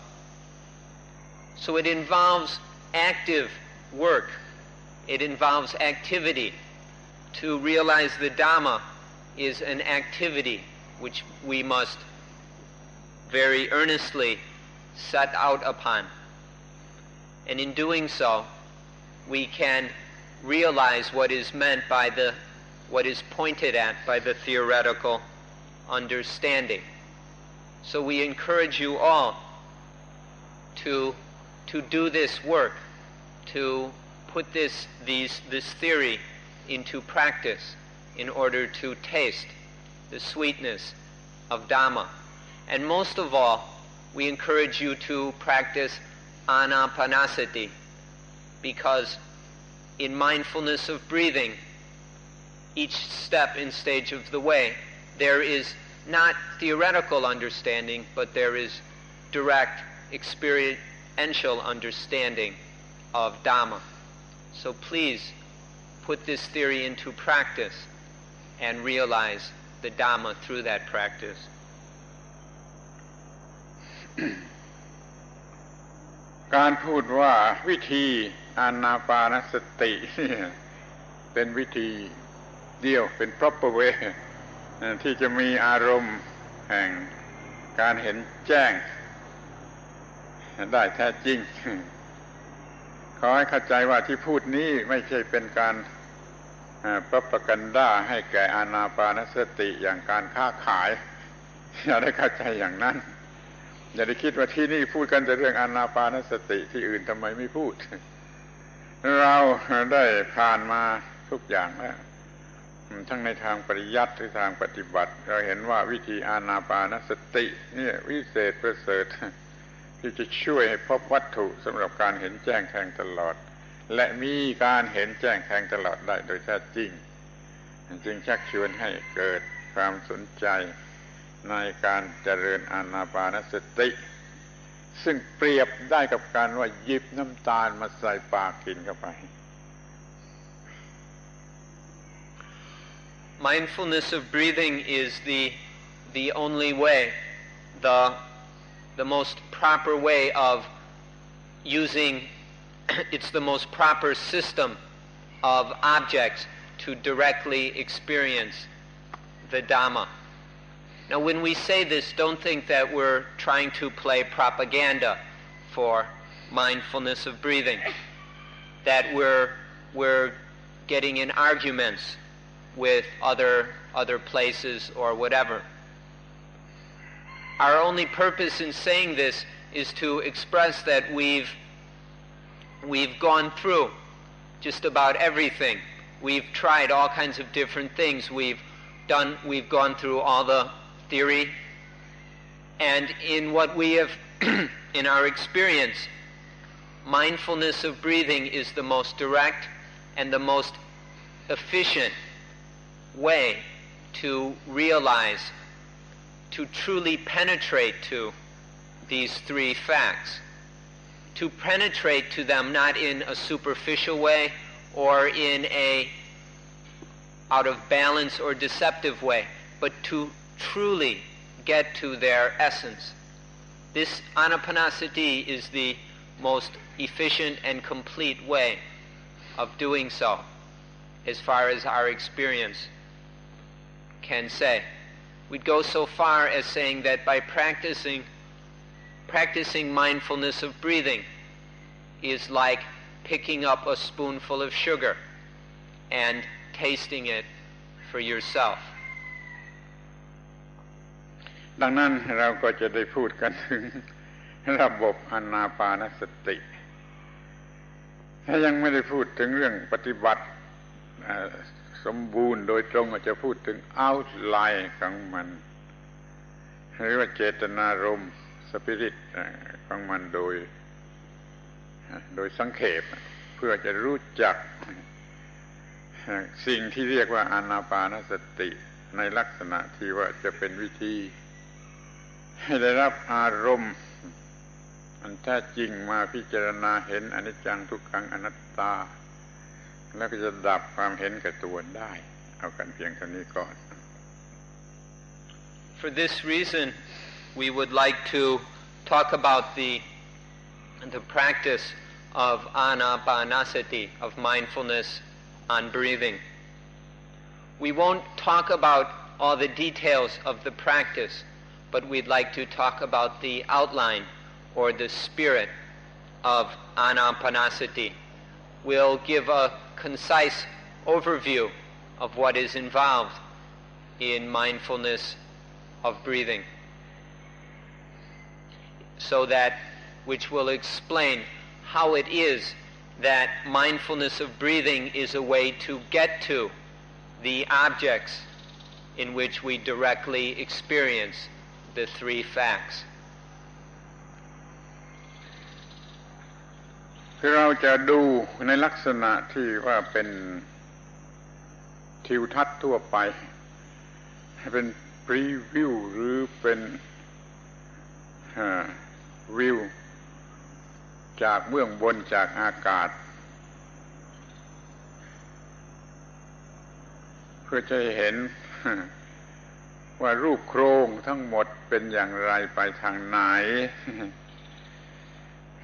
So it involves active work. It involves activity. To realize the Dhamma is an activity which we must very earnestly set out upon. And in doing so, we can realize what is meant by what is pointed at by the theoretical understanding. So we encourage you all to do this work, to put this theory into practice in order to taste the sweetness of Dhamma. And most of all, we encourage you to practice anapanasati, because in mindfulness of breathing, each step and stage of the way, there is not theoretical understanding, but there is direct experiential understanding of Dhamma. So please put this theory into practice and realize the Dhamma through that practice. การพูดว่าวิธีอานาปานสติเป็นวิธีเดียวเป็น proper way ที่จะมีอารมณ์แห่งการเห็นแจ้งได้แท้จริงขอให้เข้าใจว่าที่พูดนี้ไม่ใช่เป็นการpropaganda ให้แก่อานาปานสติอย่างการค้าขายอย่าได้เข้าใจอย่างนั้นอย่าได้คิดว่าที่นี่พูดกันแต่เรื่องอานาปานสติที่อื่นทำไมไม่พูดเราได้ผ่านมาทุกอย่างแล้วทั้งในทางปริยัติหรือทางปฏิบัติเราเห็นว่าวิธีอานาปานสตินี่วิเศษประเสริฐที่จะช่วยให้พบวัตถุสำหรับการเห็นแจ้งแทงตลอดและมีการเห็นแจ้งแทงตลอดได้โดยแท้จริงจึงชักชวนให้เกิดความสนใจในการเจริญอานาปานสติซึ่งเปรียบได้กับการว่าหยิบน้ำตาลมาใส่ปากกินเข้าไป Mindfulness of breathing is the only way, the most proper way of using it's the most proper system of objects to directly experience the Dhamma. Now, when we say this, don't think that we're trying to play propaganda for mindfulness of breathing, that we're getting in arguments with other places or whatever. Our only purpose in saying this is to express that we've gone through just about everything. We've tried all kinds of different things. We've gone through all the theory, and in what we have in our experience, mindfulness of breathing is the most direct and the most efficient way to realize, to truly penetrate to these three facts, to penetrate to them not in a superficial way or in a out of balance or deceptive way, but to truly get to their essence. This anapanasati is the most efficient and complete way of doing so, as far as our experience can say. We'd go so far as saying that by practicing mindfulness of breathing is like picking up a spoonful of sugar and tasting it for yourself. ดังนั้นเราก็จะได้พูดกันถึงระบบอานาปานสติถ้ายังไม่ได้พูดถึงเรื่องปฏิบัติสมบูรณ์โดยตรงอาจจะพูดถึง outline ของมันหรือว่าเจตนารมณ์สปิริตของมันโดยสังเขปเพื่อจะรู้จักสิ่งที่เรียกว่าอานาปานสติในลักษณะที่ว่าจะเป็นวิธีให้ได้รับอารมณ์อันแท้จริงมาพิจารณาเห็นอนิจจังทุกขังอนัตตาแล้วก็จะดับความเห็นแก่ตัวได้เอากันเพียงเท่านี้ก่อน For this reason, we would like to talk about the practice of anapanasati, of mindfulness on breathing. We won't talk about all the details of the practice, but we'd like to talk about the outline or the spirit of anapanasati. We'll give a concise overview of what is involved in mindfulness of breathing, so that which will explain how it is that mindfulness of breathing is a way to get to the objects in which we directly experience the three facts. คือเราจะดูในลักษณะที่ว่าเป็นทิวทัศน์ทั่วไปเป็น พรีวิวหรือเป็นวิวจากเบื้องบนจากอากาศเพื่อจะเห็นว่ารูปโครงทั้งหมดเป็นอย่างไรไปทางไหน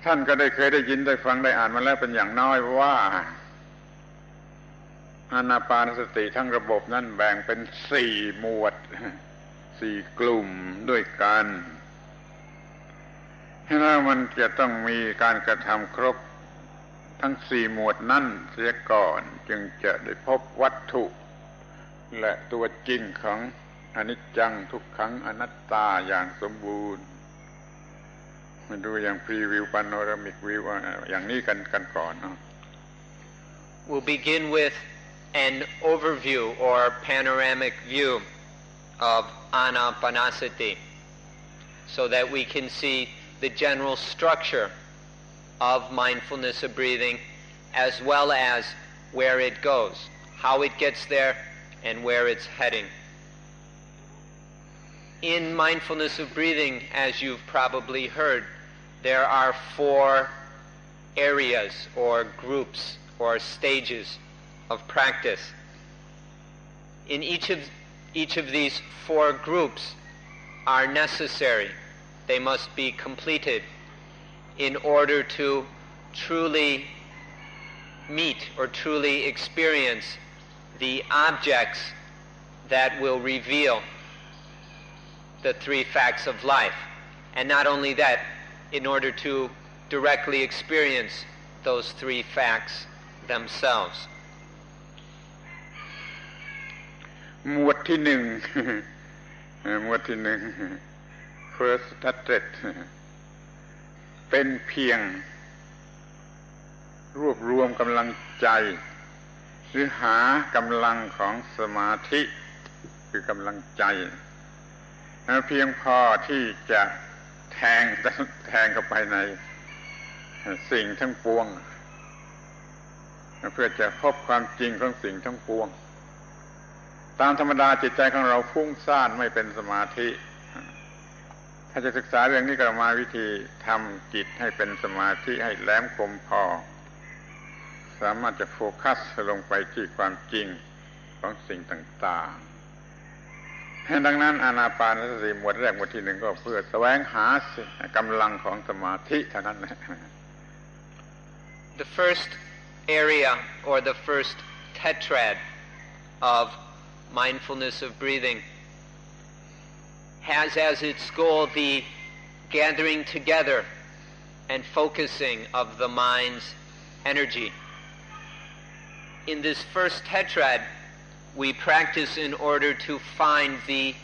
ท่านก็เคยได้ยินได้ฟังได้อ่านมาแล้วเป็นอย่างน้อยว่าอานาปานสติทั้งระบบนั้นแบ่งเป็น4หมวด4กลุ่มด้วยกันแล้วมันจะต้องมีการกระทำครบทั้ง4หมวดนั่นเสียก่อนจึงจะได้พบวัตถุและตัวจริงของอนิจจังทุกขังอนัตตาอย่างสมบูรณ์มาดูอย่างพรีวิวพาโนรามิกวิวอย่างนี้กันก่อน We'll begin with an overview or panoramic view of Anapanasati so that we can see the general structure of mindfulness of breathing as well as where it goes, how it gets there and where it's heading. In mindfulness of breathing, as you've probably heard, there are 4 areas or groups or stages of practice. In each of these 4 groups are necessary. They must be completed in order to truly meet or truly experience the objects that will reveal the 3 facts of life. And not only that, in order to directly experience those 3 facts themselves. หมวดที่ 1 หมวดที่ 1 first address เป็นเพียงรวบรวมกำลังใจหรือหากำลังของสมาธิคือกำลังใจเพียงพอที่จะแทงเข้าไปในสิ่งทั้งปวงเพื่อจะพบความจริงของสิ่งทั้งปวงตามธรรมดาจิตใจของเราฟุ้งซ่านไม่เป็นสมาธิถ้าจะศึกษาเรื่องนี้ก็มาวิธีทำจิตให้เป็นสมาธิให้แหลมคมพอสามารถจะโฟกัสลงไปที่ความจริงของสิ่งต่างๆดังนั้นอานาปานสติหมวดแรกหมวดที่ 1ก็เพื่อแสวงหากำลังของสมาธิเท่านั้น The first area or the first tetrad of mindfulness of breathing has as its goal the gathering together and focusing of the mind's energy. In this first tetrad, we practice in order to find the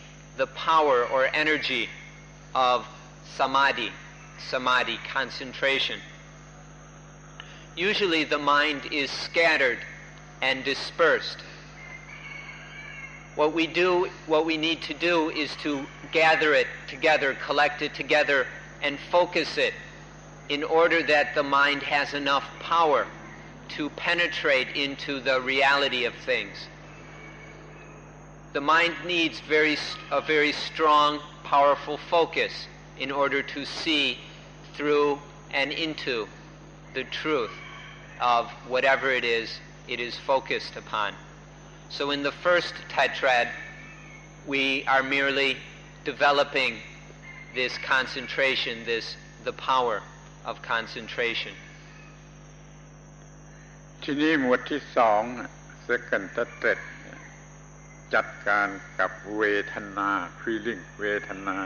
power or energy of samadhi, concentration. Usually the mind is scattered and dispersed. What we need to do is to gather it together, collect it together, and focus it in order that the mind has enough power to penetrate into the reality of things. The mind needs a very strong, powerful focus in order to see through and into the truth of whatever it is focused upon. So in the first tetrad, we are merely developing this concentration, the power of concentration. ทีนี้หมวดที่ 2 second address จัดการกับเวทนา feeling เวทนา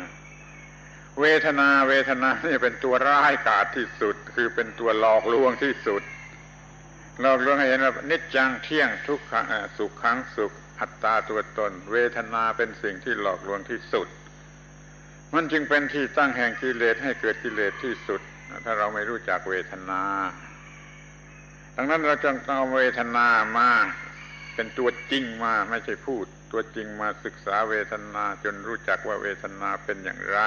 นี่เป็นตัวร้ายกาจที่สุดคือเป็นตัวหลอกลวงที่สุดหลอกลวงให้เห็นว่านิจจังเที่ยงทุกขังสุขขังสุขอัตตาตัวตนเวทนาเป็นสิ่งที่หลอกลวงที่สุดมันจึงเป็นที่ตั้งแห่งกิเลสให้เกิดกิเลสที่สุดถ้าเราไม่รู้จักเวทนาดังนั้นเราจึงต้องเอาเวทนามาเป็นตัวจริงมาไม่ใช่พูดตัวจริงมาศึกษาเวทนาจนรู้จักว่าเวทนาเป็นอย่างไร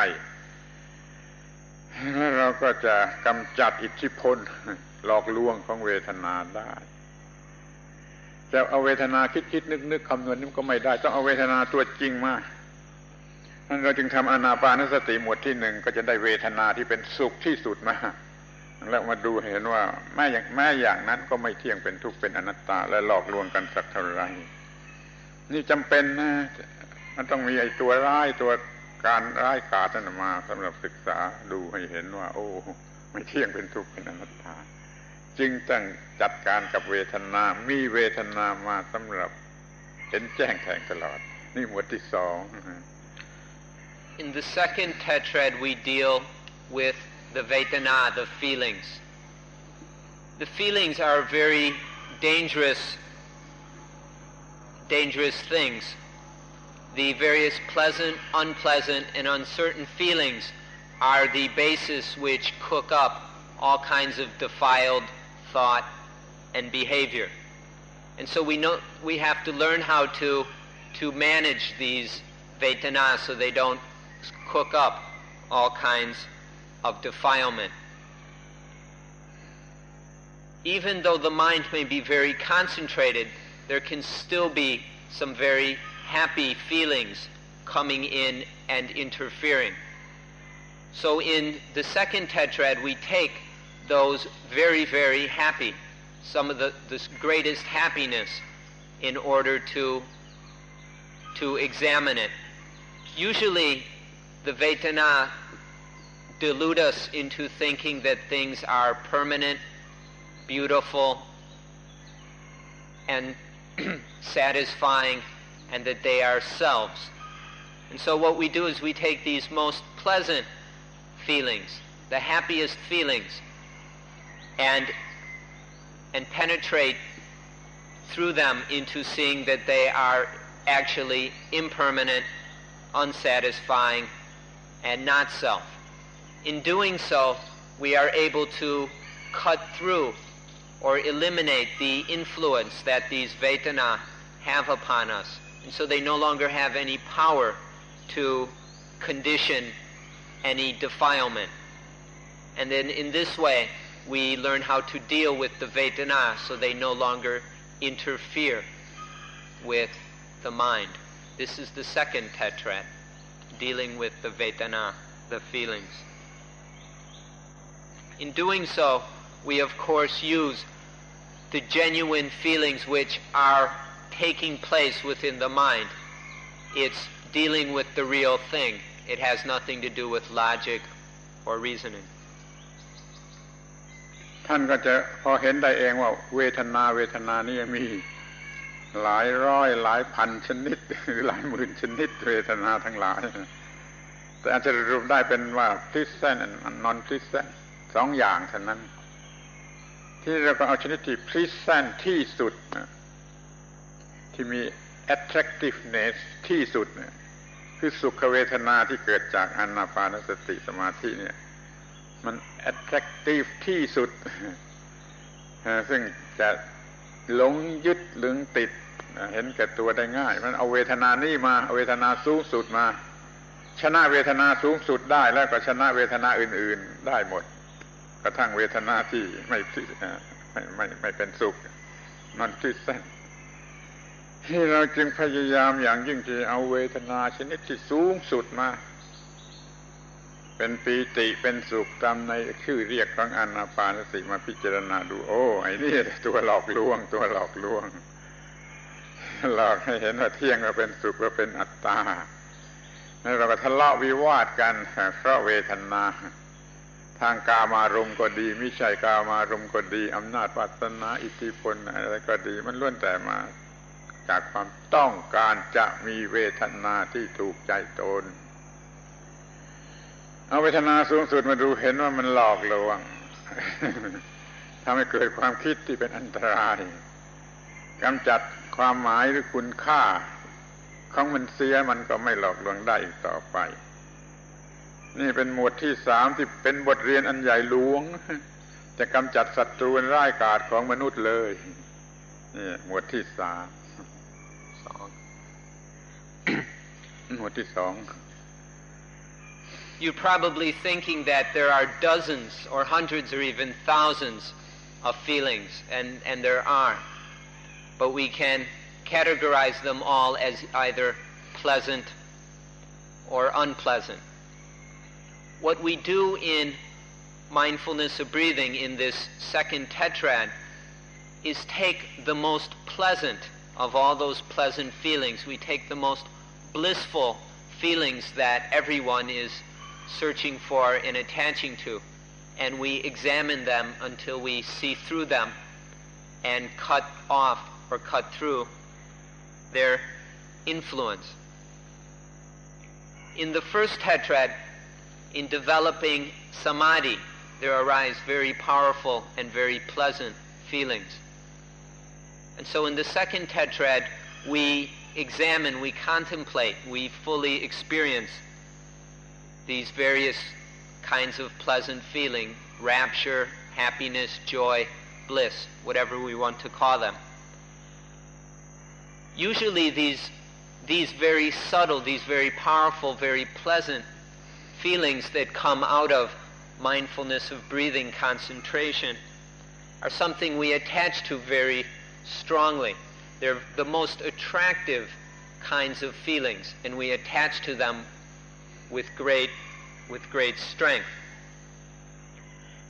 แล้วเราก็จะกำจัดอิทธิพลหลอกลวงของเวทนาได้จะเอาเวทนาคิดนึกคำนวณนี่ก็ไม่ได้ต้องเอาเวทนาตัวจริงมา นั้นเราจึงทำอานาปานสติหมวดที่หนึ่งก็จะได้เวทนาที่เป็นสุขที่สุดมาแล้วมาดูเห็นว่าแม้อย่างนั้นก็ไม่เที่ยงเป็นทุกข์เป็นอนัตตาและหลอกลวงกันสักเท่าไหร่นี่จำเป็นนะมันต้องมีไอ้ตัวร้ายตัวการร้ายกาจนั่นมาสำหรับศึกษาดูให้เห็นว่าโอ้ไม่เที่ยงเป็นทุกข์เป็นอนัตตาจึงต้องจัดการกับเวทนามีเวทนามาสำหรับเห็นแจ้งแทงตลอดนี่หมวดที่สอง In the second tetrad we deal with the Vedana, the feelings. The feelings are very dangerous things. The various pleasant, unpleasant, and uncertain feelings are the basis which cook up all kinds of defiled thought and behavior. And so we have to learn how to manage these Vedanas so they don't cook up all kinds of defilement. Even though the mind may be very concentrated, there can still be some very happy feelings coming in and interfering. So in the second tetrad we take those very, very happy, some of the greatest happiness, in order to examine it. Usually the Vedana delude us into thinking that things are permanent, beautiful, and satisfying, and that they are selves. And so what we do is we take these most pleasant feelings, the happiest feelings, and penetrate through them into seeing that they are actually impermanent, unsatisfying, and not self. In doing so, we are able to cut through or eliminate the influence that these Vedana have upon us. And so they no longer have any power to condition any defilement. And then in this way, we learn how to deal with the Vedana so they no longer interfere with the mind. This is the second tetrad, dealing with the Vedana, the feelings. In doing so, we of course use the genuine feelings which are taking place within the mind. It's dealing with the real thing. It has nothing to do with logic or reasoning. ท่านก็จะพอเห็นได้เองว่าเวทนานี่มีหลายร้อยหลายพันชนิดหรือหลายหมื่นชนิดเวทนาทั้งหลายแต่อาจจะสรุปได้เป็นว่า pleasant and non pleasant สองอย่างเท่านั้นที่เราก็เอาชนิดที่ pleasant ที่สุดที่มี attractiveness ที่สุดคือสุขเวทนาที่เกิดจากอานาปานสติสมาธิเนี่ยมัน attractive ที่สุดซึ่งจะหลงยึดหลงติดเห็นแก่ตัวได้ง่ายมันเอาเวทนานี่มาเอาเวทนาสูงสุดมาชนะเวทนาสูงสุดได้แล้วก็ชนะเวทนาอื่นๆได้หมดกระทั่งเวทนาที่ไม่เป็นสุขนั่นที่แท้ที่เราจึงพยายามอย่างยิ่งที่เอาเวทนาชนิดที่สูงสุดมาเป็นปีติเป็นสุขตามในชื่อเรียกของอานาปานสติมาพิจารณาดูโอ้ไอ้นี่ตัวหลอกลวงหลอกให้เห็นว่าเที่ยงว่าเป็นสุขว่าเป็นอัตตาแล้วเราก็ทะเลาะวิวาทกันเพราะเวทนาทางกามารมณ์ก็ดีมิใช่กามารมณ์ก็ดีอำนาจวาสนาอิทธิพลอะไรก็ดีมันล้วนแต่มาจากความต้องการจะมีเวทนาที่ถูกใจตนเอาเวทนาสูงสุดมาดูเห็นว่ามันหลอกลวงทำให้เกิดความคิดที่เป็นอันตรายกำจัดความหมายหรือคุณค่าของมันเสียมันก็ไม่หลอกลวงได้อีกต่อไปนี่เป็นหมวดที่สามที่เป็นบทเรียนอันใหญ่หลวงจะกำจัดศัตรูร้ายกาจของมนุษย์เลยนี่หมวดที่สามหมวดที่สอง You're probably thinking that there are dozens or hundreds or even thousands of feelings, and there are. But we can categorize them all as either pleasant or unpleasant. What we do in mindfulness of breathing in this second tetrad is take the most pleasant of all those pleasant feelings. We take the most blissful feelings that everyone is searching for and attaching to, and we examine them until we see through them and cut off or cut through their influence. In the first tetrad, in developing samadhi, there arise very powerful and very pleasant feelings. And so in the second tetrad, we examine, we contemplate, we fully experience these various kinds of pleasant feeling, rapture, happiness, joy, bliss, whatever we want to call them. Usually these very subtle, these very powerful, very pleasant feelings that come out of mindfulness of breathing concentration are something we attach to very strongly. They're the most attractive kinds of feelings, and we attach to them with great strength.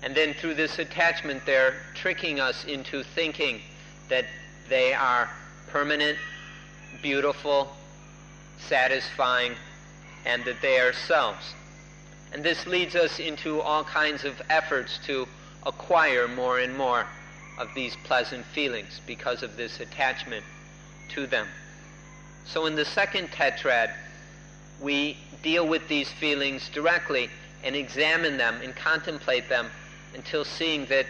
And then through this attachment, they're tricking us into thinking that they are permanent, beautiful, satisfying, and that they are selves. And this leads us into all kinds of efforts to acquire more and more of these pleasant feelings because of this attachment to them. So in the second tetrad, we deal with these feelings directly and examine them and contemplate them until seeing that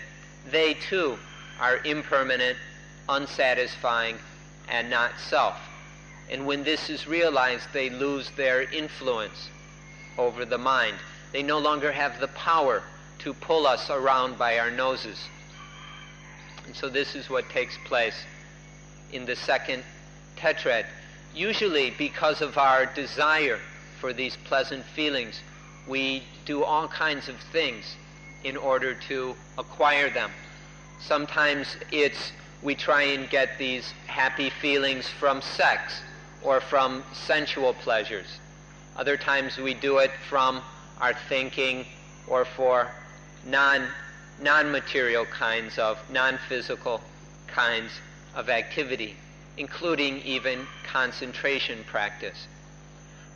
they too are impermanent, unsatisfying, and not self. And when this is realized, they lose their influence over the mind. They no longer have the power to pull us around by our noses. And so this is what takes place in the second tetrad. Usually because of our desire for these pleasant feelings, we do all kinds of things in order to acquire them. Sometimes we try and get these happy feelings from sex or from sensual pleasures. Other times we do it from our thinking or for non-material kinds of, non-physical kinds of activity, including even concentration practice.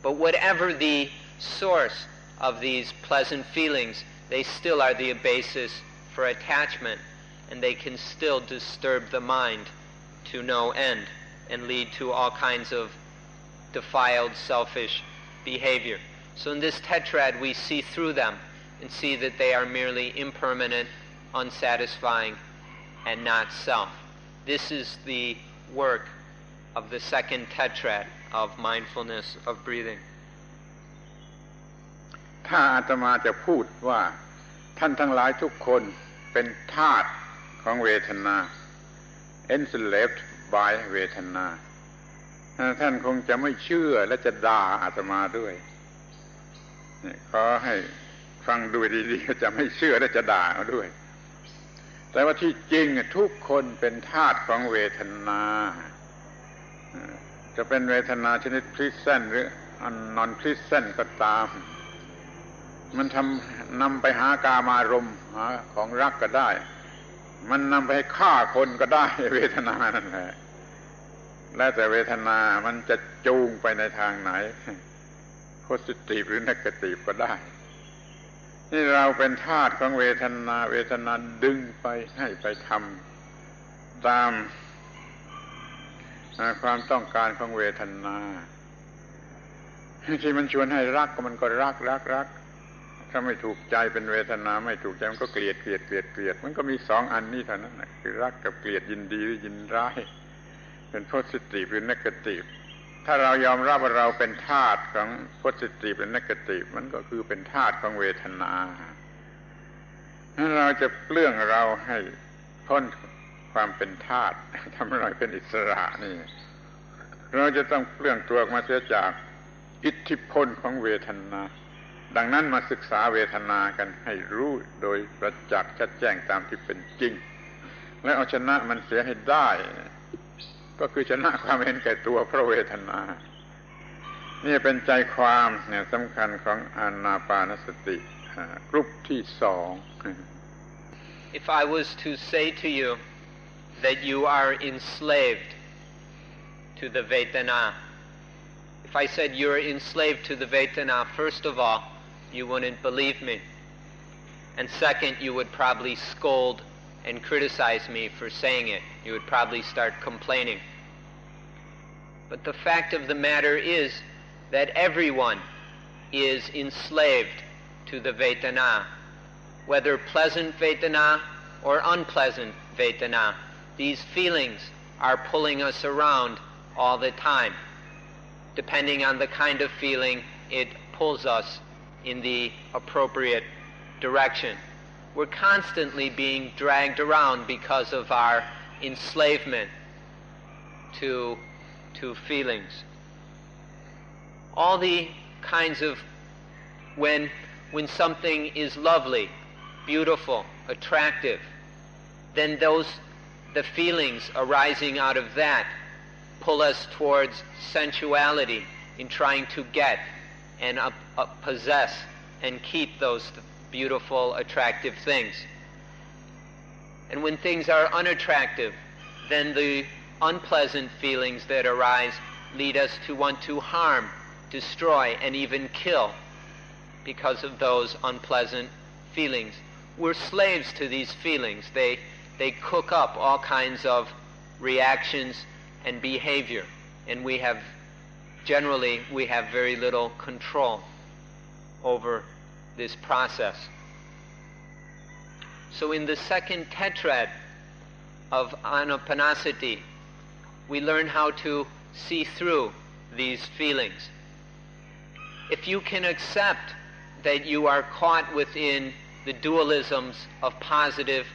But whatever the source of these pleasant feelings, they still are the basis for attachment, and they can still disturb the mind to no end and lead to all kinds of defiled, selfish behavior. So in this tetrad, we see through them and see that they are merely impermanent, unsatisfying, and not self. This is the work of the second tetrad of mindfulness of breathing. ถ้าอาตมาจะพูดว่าท่านทั้งหลายทุกคนเป็นทาสของเวทนา enslaved by เวทนาท่านคงจะไม่เชื่อและจะด่าอาตมาด้วยขอให้ฟังดูดีๆจะไม่เชื่อและจะด่าเอาด้วยแต่ว่าที่จริงทุกคนเป็นทาสของเวทนาจะเป็นเวทนาชนิดพลิสเซนหรือนอนพลิสเซนก็ตามมันนำไปหากามารมณ์หาของรักก็ได้มันนำไปให้ฆ่าคนก็ได้เวทนานั่นแหละแล้วแต่เวทนามันจะจูงไปในทางไหนโพสิทีฟหรือเนกาทีฟก็ได้นี่เราเป็นทาสของเวทนาเวทนาดึงไปให้ไปทำตามความต้องการของเวทนาที่มันชวนให้รักก็มันก็รักถ้าไม่ถูกใจเป็นเวทนาไม่ถูกใจมันก็เกลียดมันก็มีสองอันนี้เท่านั้นคือรักกับเกลียดยินดีหรือยินร้ายเป็นโพสิทีฟหรือเนกาทีฟถ้าเรายอมรับว่าเราเป็นทาสของโพสิทีฟหรือเนกาทีฟมันก็คือเป็นทาสของเวทนาถ้าเราจะเปลื้องเราให้พ้นความเป็นทาสทำให้เราเป็นอิสระนี่เราจะต้องเปลื้องตัวออกมาเสียจากอิทธิพลของเวทนาดังนั้นมาศึกษาเวทนากันให้รู้โดยประจักษ์ชัดแจ้งตามที่เป็นจริงและเอาชนะมันเสียให้ได้ก็คือชนะความเห็นแก่ตัวเพราะเวทนา นี่เป็นใจความเนี่ยสำคัญของอานาปานสติกลุ่มที่สอง If I was to say to you that you are enslaved to the Vedana, if I said you're enslaved to the Vedana, first of all, you wouldn't believe me. And second, you would probably scold and criticize me for saying it. You would probably start complaining. But the fact of the matter is that everyone is enslaved to the Vedana, whether pleasant Vedana or unpleasant Vedana. These feelings are pulling us around all the time. Depending on the kind of feeling, it pulls us in the appropriate direction. We're constantly being dragged around because of our enslavement to feelings. All the kinds of when something is lovely, beautiful, attractive, then the feelings arising out of that pull us towards sensuality in trying to get and possess and keep those beautiful, attractive things. And when things are unattractive, then the unpleasant feelings that arise lead us to want to harm, destroy, and even kill because of those unpleasant feelings. We're slaves to these feelings. They cook up all kinds of reactions and behavior, and we have very little control over this process. So in the second tetrad of Anapanasati, we learn how to see through these feelings. If you can accept that you are caught within the dualisms of positive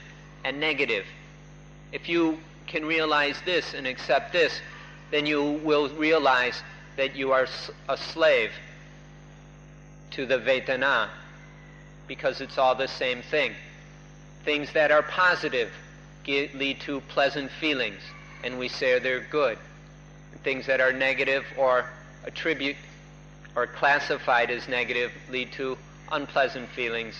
and negative, if you can realize this and accept this, then you will realize that you are a slave to the Vedana, because it's all the same thing. Things that are positive lead to pleasant feelings, and we say they're good. Things that are negative or attribute or classified as negative lead to unpleasant feelings,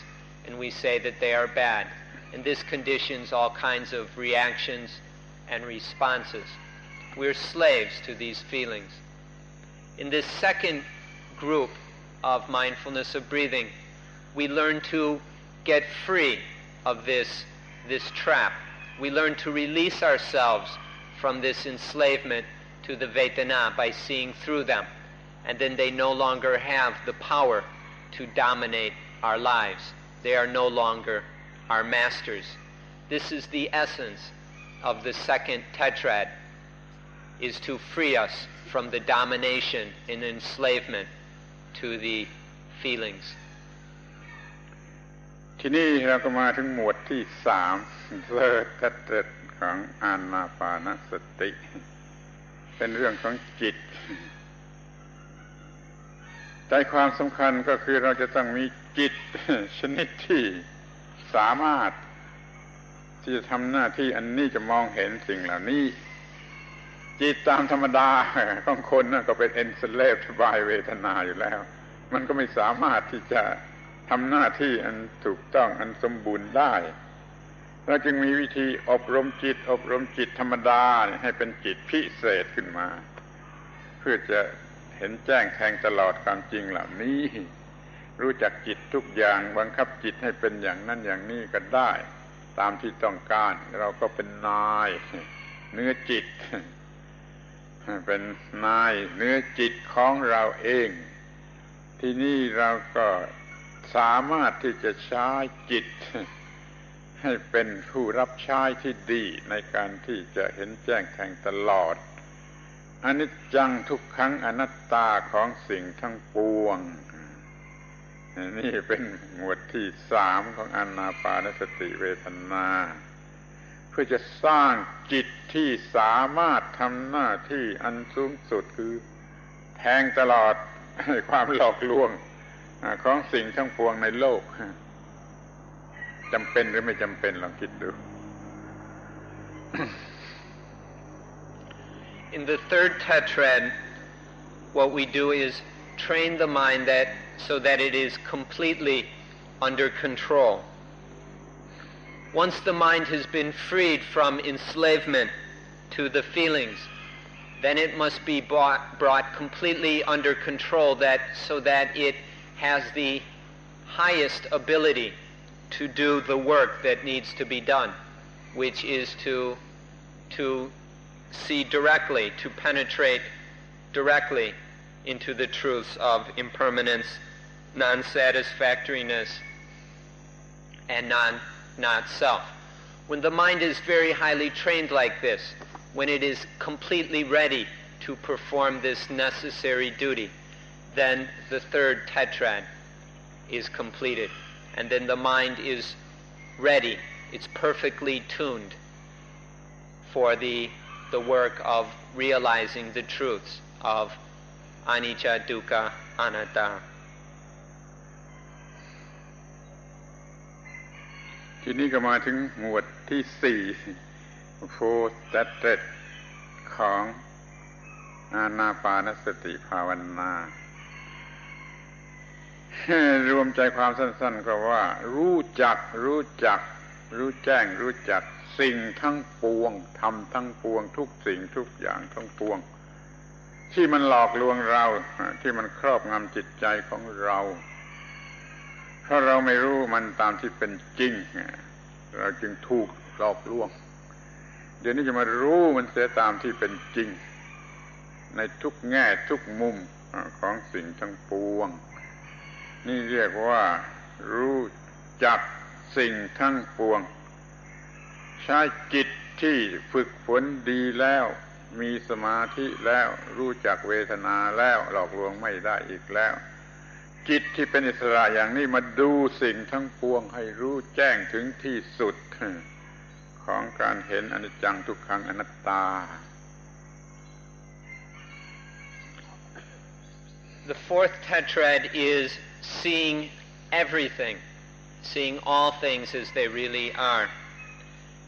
and we say that they are bad. And this conditions all kinds of reactions and responses. We're slaves to these feelings. In this second group of mindfulness of breathing, we learn to get free of this trap. We learn to release ourselves from this enslavement to the Vedana by seeing through them. And then they no longer have the power to dominate our lives. They are no longer our masters. This is the essence of the second tetrad, is to free us from the domination and enslavement to the feelings. ทีนี้เราก็มาถึงหมวดที่สามเลิศทัศน์ของอานาปานสติเป็นเรื่องของจิตใจความสำคัญก็คือเราจะต้องมีจิตชนิดที่สามารถที่จะทำหน้าที่อันนี้จะมองเห็นสิ่งเหล่านี้จิตตามธรรมดาของคนนั่นก็เป็นenslaved byเวทนาอยู่แล้วมันก็ไม่สามารถที่จะทำหน้าที่อันถูกต้องอันสมบูรณ์ได้เราจึงมีวิธีอบรมจิตธรรมดาให้เป็นจิตพิเศษขึ้นมาเพื่อจะเห็นแจ้งแทงตลอดความจริงเหล่านี้รู้จักจิตทุกอย่างบังคับจิตให้เป็นอย่างนั้นอย่างนี้ก็ได้ตามที่ต้องการเราก็เป็นนายเนื้อจิตเป็นนายเนื้อจิตของเราเองที่นี่เราก็สามารถที่จะใช้จิตให้เป็นผู้รับใช้ที่ดีในการที่จะเห็นแจ้งแทงตลอดอนิจจังทุกขังอนัตตาของสิ่งทั้งปวงนี่เป็นหมวดที่สามของอานาปานสติเวทนาเพื่อจะสร้างจิตที่สามารถทำหน้าที่อันสูงสุดคือแทงตลอดความหลอกลวงของสิ่งทั้งปวงในโลกจำเป็นหรือไม่จำเป็นลองคิดดู In the third tetrad, what we do is train the mind so that it is completely under control. Once the mind has been freed from enslavement to the feelings, then it must be brought completely under control so that it has the highest ability to do the work that needs to be done, which is to see directly, to penetrate directly into the truths of impermanence, non-satisfactoriness, and not self. When the mind is very highly trained like this, when it is completely ready to perform this necessary duty, then the third tetrad is completed. And then the mind is ready, it's perfectly tuned for the work of realizing the truths of anicca, dukkha, anatta. ทีนี้ก็มาถึงหมวดที่สี่fourth tetrad ของอานาปานสติภาวนา รวมใจความสั้นๆก็ว่ารู้จักรู้แจ้งรู้จักสิ่งทั้งปวงธรรมทั้งปวงทุกสิ่งทุกอย่างทั้งปวงที่มันหลอกลวงเราที่มันครอบงำจิตใจของเราเพราะเราไม่รู้มันตามที่เป็นจริงเราจึงถูกหลอกลวงเดี๋ยวนี้จะมารู้มันเสียตามที่เป็นจริงในทุกแง่ทุกมุมของสิ่งทั้งปวงนี่เรียกว่ารู้จักสิ่งทั้งปวงใช้จิตที่ฝึกฝนดีแล้วมีสมาธิแล้วรู้จักเวทนาแล้วหลอกลวงไม่ได้อีกแล้วจิตที่เป็นอิสระอย่างนี้มาดูสิ่งทั้งปวงให้รู้แจ้งถึงที่สุดของการเห็นอนิจจังทุกขังอนัตตา The fourth tetrad is seeing everything, seeing all things as they really are.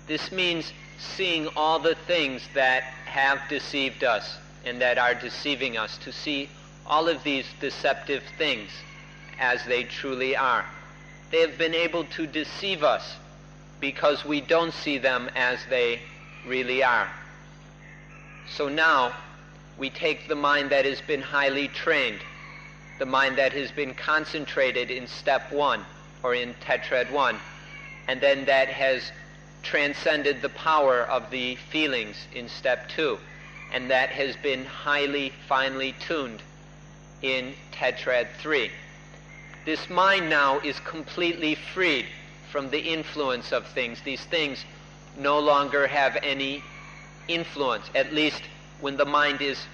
This means seeing all the things that have deceived us and that are deceiving us, to see all of these deceptive things as they truly are. They have been able to deceive us because we don't see them as they really are. So now we take the mind that has been highly trained, the mind that has been concentrated in step 1 or in tetrad 1, and then that has transcended the power of the feelings in step 2, and that has been highly, finely tuned in tetrad 3. This mind now is completely freed from the influence of things. These things no longer have any influence, at least when the mind is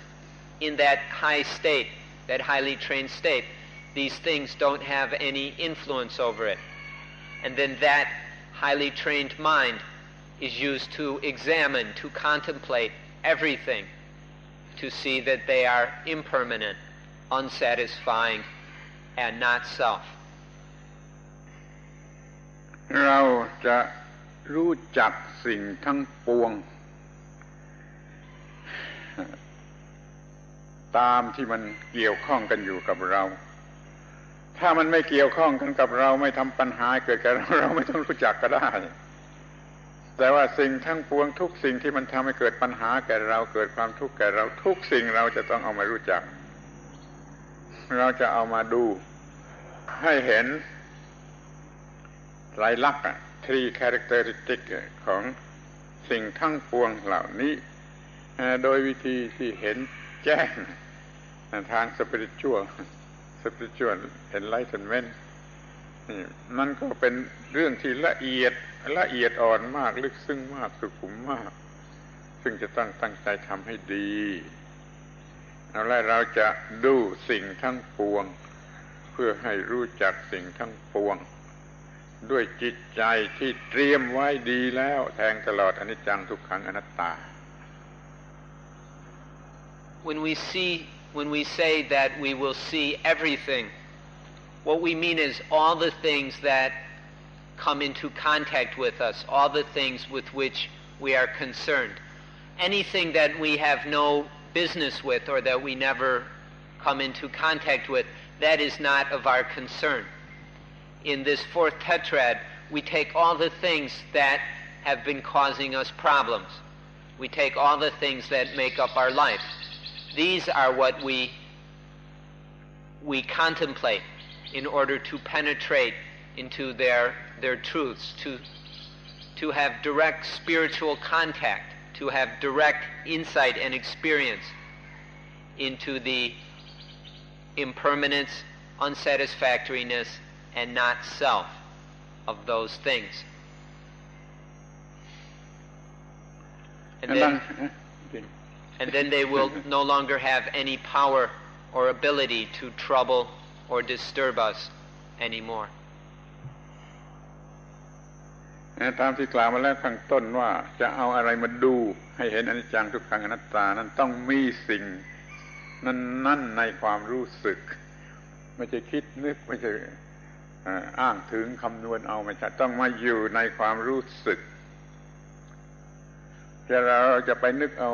in that high state, that highly trained state. These things don't have any influence over it. And then that highly trained mind is used to examine, to contemplate everything, to see that they are impermanent, unsatisfying, and not self. เราจะรู้จักสิ่งทั้งปวงตามที่มันเกี่ยวข้องกันอยู่กับเราถ้ามันไม่เกี่ยวข้องกันกับเราไม่ทำปัญหาเกิดแก่เราไม่ต้องรู้จักก็ได้แต่ว่าสิ่งทั้งปวงทุกสิ่งที่มันทำให้เกิดปัญหาแก่เราเกิดความทุกข์แก่เราทุกสิ่งเราจะต้องเอามารู้จักเราจะเอามาดูให้เห็นไตรลักษณ์three characteristic ของสิ่งทั้งปวงเหล่านี้โดยวิธีที่เห็นแจ้งทาง spiritual enlightenment มันก็เป็นเรื่องที่ละเอียดอ่อนมากลึกซึ้งมากสุขุมมากซึ่งจะต้องตั้งใจทำให้ดีแล้วเราจะดูสิ่งทั้งปวงเพื่อให้รู้จักสิ่งทั้งปวงด้วยจิตใจที่เตรียมไว้ดีแล้วแทงตลอดอนิจจังทุกขังอนัตตา When we say that we will see everything, what we mean is all the things that come into contact with us, all the things with which we are concerned. Anything that we have no business with or that we never come into contact with, that is not of our concern. In this fourth tetrad, we take all the things that have been causing us problems. We take all the things that make up our life. These are what we contemplate in order to penetrate into their truths, to have direct spiritual contact, to have direct insight and experience into the impermanence, unsatisfactoriness, and not self of those things. And then they will no longer have any power or ability to trouble or disturb us anymore. ตามที่กล่าวมาแล้วข้างต้นว่าจะเอาอะไรมาดูให้เห็นอนิจจังทุกขังอนัตตานั้นต้องมีสิ่งนั่นในความรู้สึกไม่ใช่คิดนึกไม่ใช่อ้างถึงคำนวณเอาไม่ใช่ต้องมาอยู่ในความรู้สึกเราจะไปนึกเอา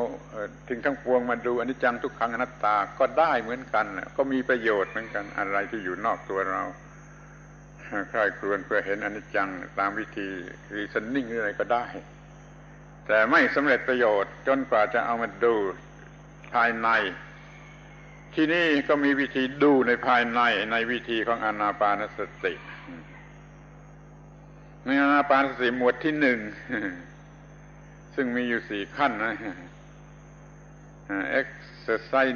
ถึงทั้งปวงมาดูอนิจจังทุกขังอนัตตาก็ได้เหมือนกันก็มีประโยชน์เหมือนกันอะไรที่อยู่นอกตัวเราใครครวญเพื่อเห็นอนิจจังตามวิธี reasoning อะไรก็ได้แต่ไม่สำเร็จประโยชน์จนกว่าจะเอามาดูภายในที่นี่ก็มีวิธีดูในภายในวิธีของอานาปานสติในอานาปานสติหมวดที่หนึ่งซึ่งมีอยู่4ขั้นนะ exercise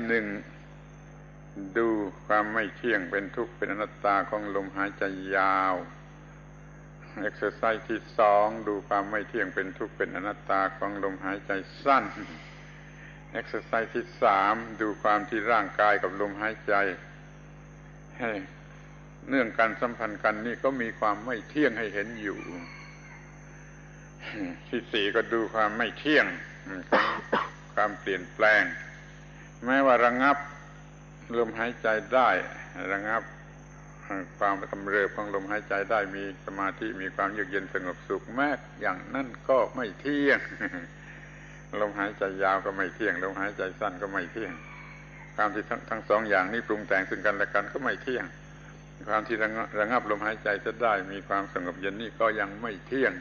1ดูความไม่เที่ยงเป็นทุกข์เป็นอนัตตาของลมหายใจยาว exercise ที่2ดูความไม่เที่ยงเป็นทุกข์เป็นอนัตตาของลมหายใจสั้น exercise ที่3ดูความที่ร่างกายกับลมหายใจให้เนื่องกันสัมพันธ์กันนี่ก็มีความไม่เที่ยงให้เห็นอยู่ที่4ก็ดูความไม่เที่ยงความเปลี่ยนแปลงแม้ว่าระงับลมหายใจได้ระงับความกำเริบของลมหายใจได้มีสมาธิมีความเยือกเย็นสงบสุขแม้อย่างนั้นก็ไม่เที่ยงลมหายใจยาวก็ไม่เที่ยงลมหายใจสั้นก็ไม่เที่ยงความที่ทั้งสองอย่างนี้ปรุงแต่งซึ่งกันและกันก็ไม่เที่ยงความที่ระงับลมหายใจจะได้มีความสงบเย็นนี่ก็ยังไม่เที่ยง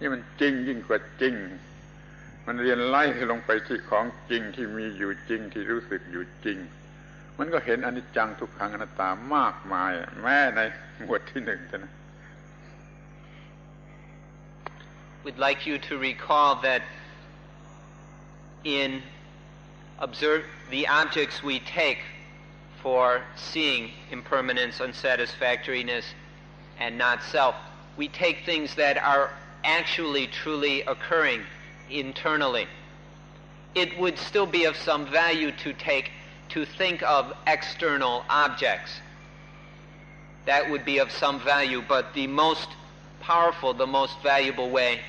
นี่มันจริงยิ่งกว่าจริงมันเรียนไล่ลงไปที่ของจริงที่มีอยู่จริงที่รู้สึกอยู่จริงมันก็เห็นอนิจจังทุกขังอนัตตามากมายแม้ในหมวดที่1นะ We'd like you to recall that in observe the objects we take for seeing impermanence, unsatisfactoriness, and not self, we take things that are actually truly occurring internally. It would still be of some value to think of external objects. That would be of some value, but the most powerful, the most valuable way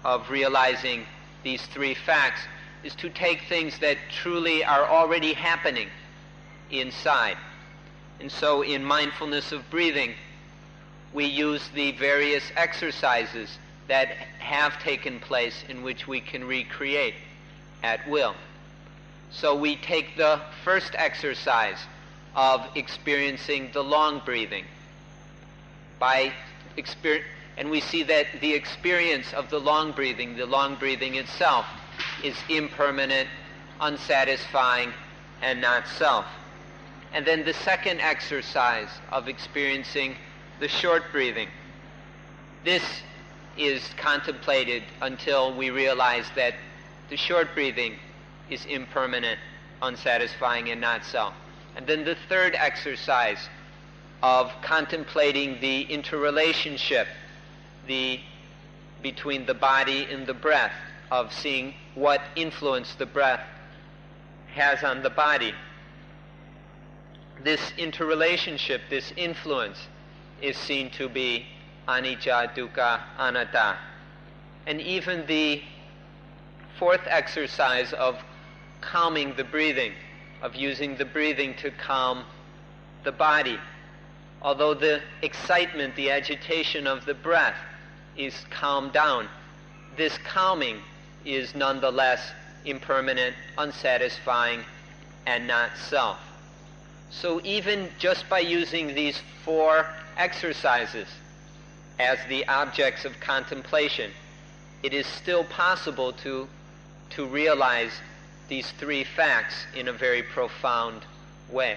of realizing these three facts is to take things that truly are already happening inside. And so in mindfulness of breathing, we use the various exercises that have taken place in which we can recreate at will. So we take the first exercise of experiencing the long breathing. And we see that the experience of the long breathing itself, is impermanent, unsatisfying, and not self. And then the second exercise of experiencing the short breathing. This is contemplated until we realize that the short breathing is impermanent, unsatisfying, and not self. And then the third exercise of contemplating the interrelationship between the body and the breath, of seeing what influence the breath has on the body. This interrelationship, this influence, is seen to be anicca, dukkha, anatta. And even the fourth exercise of calming the breathing, of using the breathing to calm the body. Although the excitement, the agitation of the breath is calmed down, this calming is nonetheless impermanent, unsatisfying, and not self. So even just by using these 4 exercises as the objects of contemplation, it is still possible to realize these 3 facts in a very profound way,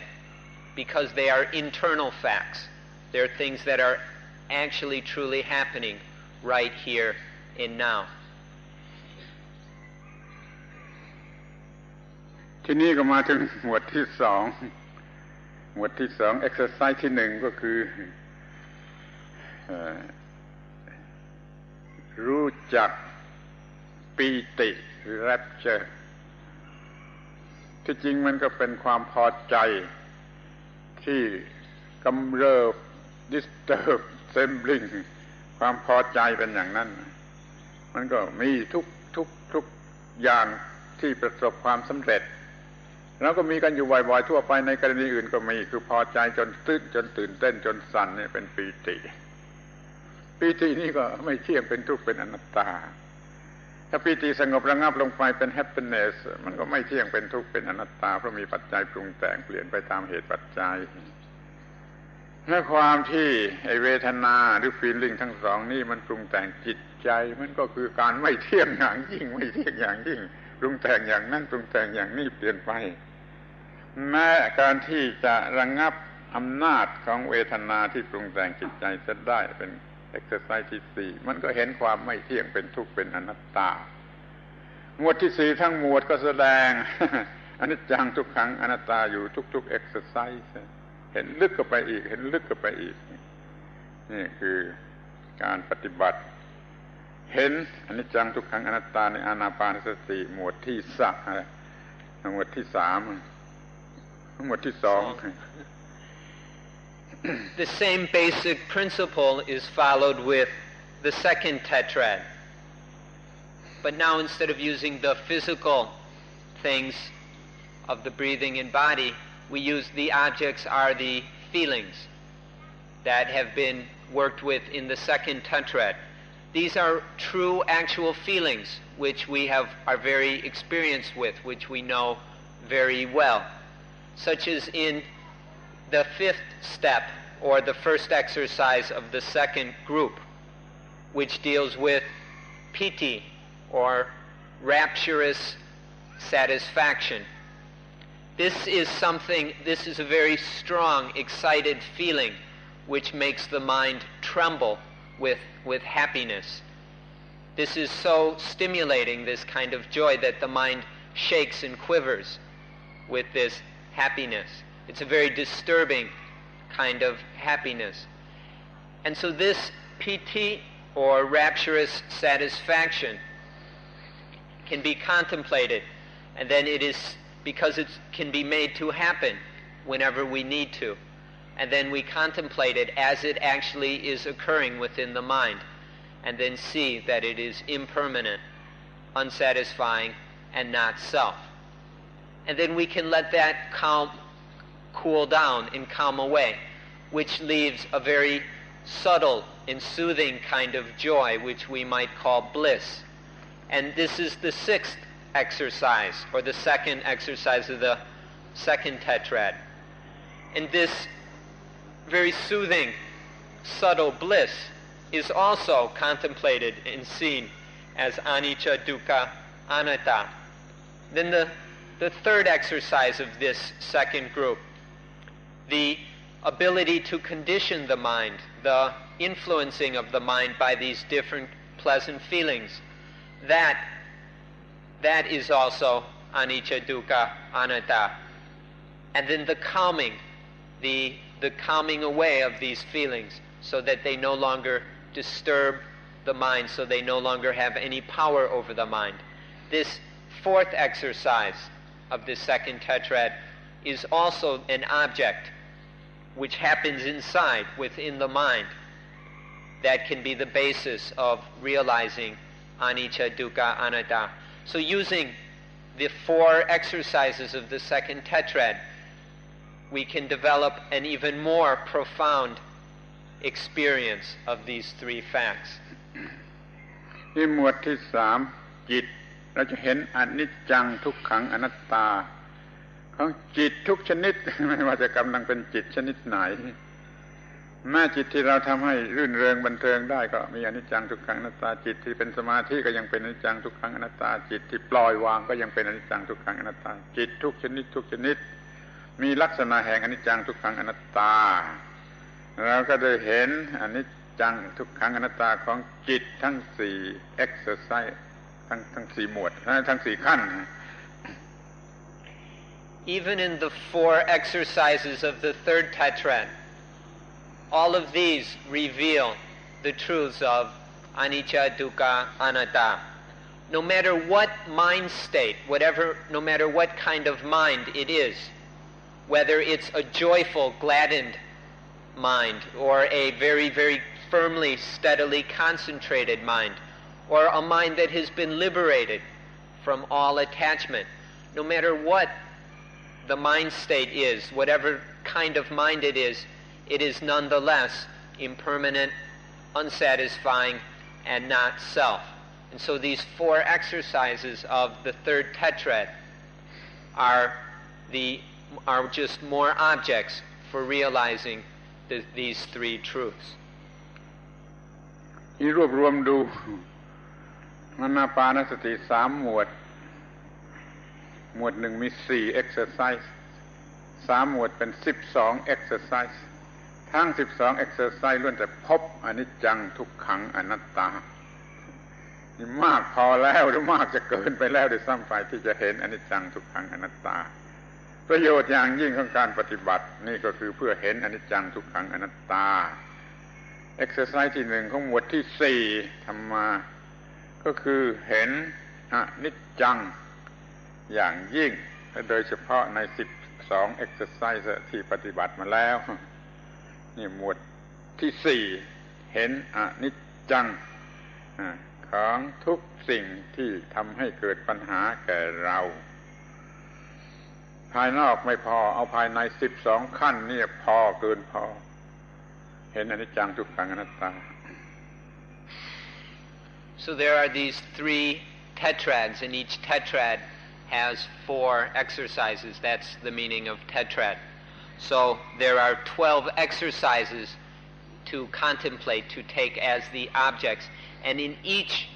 because they are internal facts. They're things that are actually truly happening right here and now. ทีนี้ก็มาถึงหมวดที่ 2 หมวดที่ 2 exercise ที่ 1 ก็คือรู้จักปีติหรือ rapture ที่จริงมันก็เป็นความพอใจที่กำเริบ disturb trembling ความพอใจเป็นอย่างนั้นมันก็มีทุกอย่างที่ประสบความสำเร็จแล้วก็มีกันอยู่บ่อยๆทั่วไปในกรณีอื่นก็มีคือพอใจจนตื่นเต้นจนสั่นนี่เป็นปีตินี่ก็ไม่เที่ยงเป็นทุกข์เป็นอนัตตาถ้าปีติสงบระงับลงไปเป็น happiness มันก็ไม่เที่ยงเป็นทุกข์เป็นอนัตตาเพราะมีปัจจัยปรุงแต่งเปลี่ยนไปตามเหตุปัจจัยและความที่ไอ้เวทนาหรือ feeling ทั้งสองนี่มันปรุงแต่งจิตใจมันก็คือการไม่เที่ยงอย่างยิ่งไม่เที่ยงอย่างยิ่งปรุงแต่งอย่างนั้นปรุงแต่งอย่างนี้เปลี่ยนไปแม้การที่จะระงับอำนาจของเวทนาที่ปรุงแต่งจิตใจจะได้เป็น exercise ที่ 4มันก็เห็นความไม่เที่ยงเป็นทุกข์เป็นอนัตตาหมวดที่ 4ทั้งหมวดก็แสดง อนิจจังทุกขังอนัตตาอยู่ทุกๆ exercise เห็นลึกเข้าไปอีกเห็นลึกเข้าไปอีกนี่คือการปฏิบัติเห็นอนิจจังทุกขังอนัตตาในอานาปานสติหมวดที่3หมวดที่ 3หมวดที่ 2 The same basic principle is followed with the second tetrad. But now instead of using the physical things of the breathing and body, we use the objects are the feelings that have been worked with in the second tetrad. These are true actual feelings which we are very experienced with, which we know very well, such as in the 5th step or the first exercise of the second group, which deals with piti or rapturous satisfaction. This is a very strong, excited feeling which makes the mind tremble with happiness. This is so stimulating, this kind of joy, that the mind shakes and quivers with this happiness. It's a very disturbing kind of happiness. And so this piti, or rapturous satisfaction, can be contemplated, and then it is because it can be made to happen whenever we need to. And then we contemplate it as it actually is occurring within the mind, and then see that it is impermanent, unsatisfying, and not self. And then we can let that cool down and calm away, which leaves a very subtle and soothing kind of joy, which we might call bliss. And this is the 6th exercise, or the second exercise of the second tetrad. And this very soothing, subtle bliss is also contemplated and seen as anicca, dukkha, anatta. Then the 3rd exercise of this second group, the ability to condition the mind, the influencing of the mind by these different pleasant feelings, that is also anicca, dukkha, anatta. And then the calming, the calming away of these feelings so that they no longer disturb the mind, so they no longer have any power over the mind. This 4th exercise of this second tetrad is also an object which happens inside, within the mind, that can be the basis of realizing anicca, dukkha, anatta. So using the 4 exercises of the second tetrad, we can develop an even more profound experience of these 3 facts. ที่หมวดที่ 3 จิตเราจะเห็นอนิจจังทุกขังอนัตตา ของจิตทุกชนิด ไม่ว่าจะกำลังเป็นจิตชนิดไหนแม้จิตที่เราทำให้รื่นเริงบันเทิงได้ก็มีอนิจจังทุกขังอนัตตาจิตที่เป็นสมาธิก็ยังเป็นอนิจจังทุกขังอนัตตาจิตที่ปล่อยวางก็ยังเป็นอนิจจังทุกขังอนัตตาจิตทุกชนิดทุกชนิดมีลักษณะแห่งอนิจจังทุกขังอนัตตาเราก็ได้เห็นอนิจจังทุกขังอนัตตาของจิตทั้ง4 exercise ทั้ง4หมวดทั้ง4ขั้น Even in the 4 exercises of the third tetrad, all of these reveal the truths of anicca, dukkha, anatta. No matter what mind state, no matter what kind of mind it is, whether it's a joyful, gladdened mind, or a very, very firmly, steadily concentrated mind, or a mind that has been liberated from all attachment, no matter what the mind state is, whatever kind of mind it is nonetheless impermanent, unsatisfying, and not self. And so these 4 exercises of the third tetrad are just more objects for realizing these 3 truths. ที่รวบรวมดูอานาปานสติ3หมวดหมวด1มี4 exercise 3หมวดเป็น12 exercise ทั้ง12 exercise ล้วนแต่พบอนิจจังทุกขังอนัตตานี่มากพอแล้วหรือมากจะเกินไปแล้วด้วยซ้ำไปที่จะเห็นอนิจจังทุกขังอนัตตาประโยชน์อย่างยิ่งของการปฏิบัตินี่ก็คือเพื่อเห็นอนิจจังทุกขังอนัตตา exercise ที่1ของหมวดที่4ทำมาก็คือเห็นอนิจจังอย่างยิ่งโดยเฉพาะใน12 exercise ที่ปฏิบัติมาแล้วนี่หมวดที่4เห็นอนิจจังของทุกสิ่งที่ทำให้เกิดปัญหาแก่เราภายนอกไม่พอเอาภายใน12ขั้นนี่พอเกินพอเห็นอนิจจังทุกขังอนัตตา So there are these 3 tetrads, and each tetrad has 4 exercises. That's the meaning of tetrad. So there are 12 exercises to contemplate, to take as the objects. And in each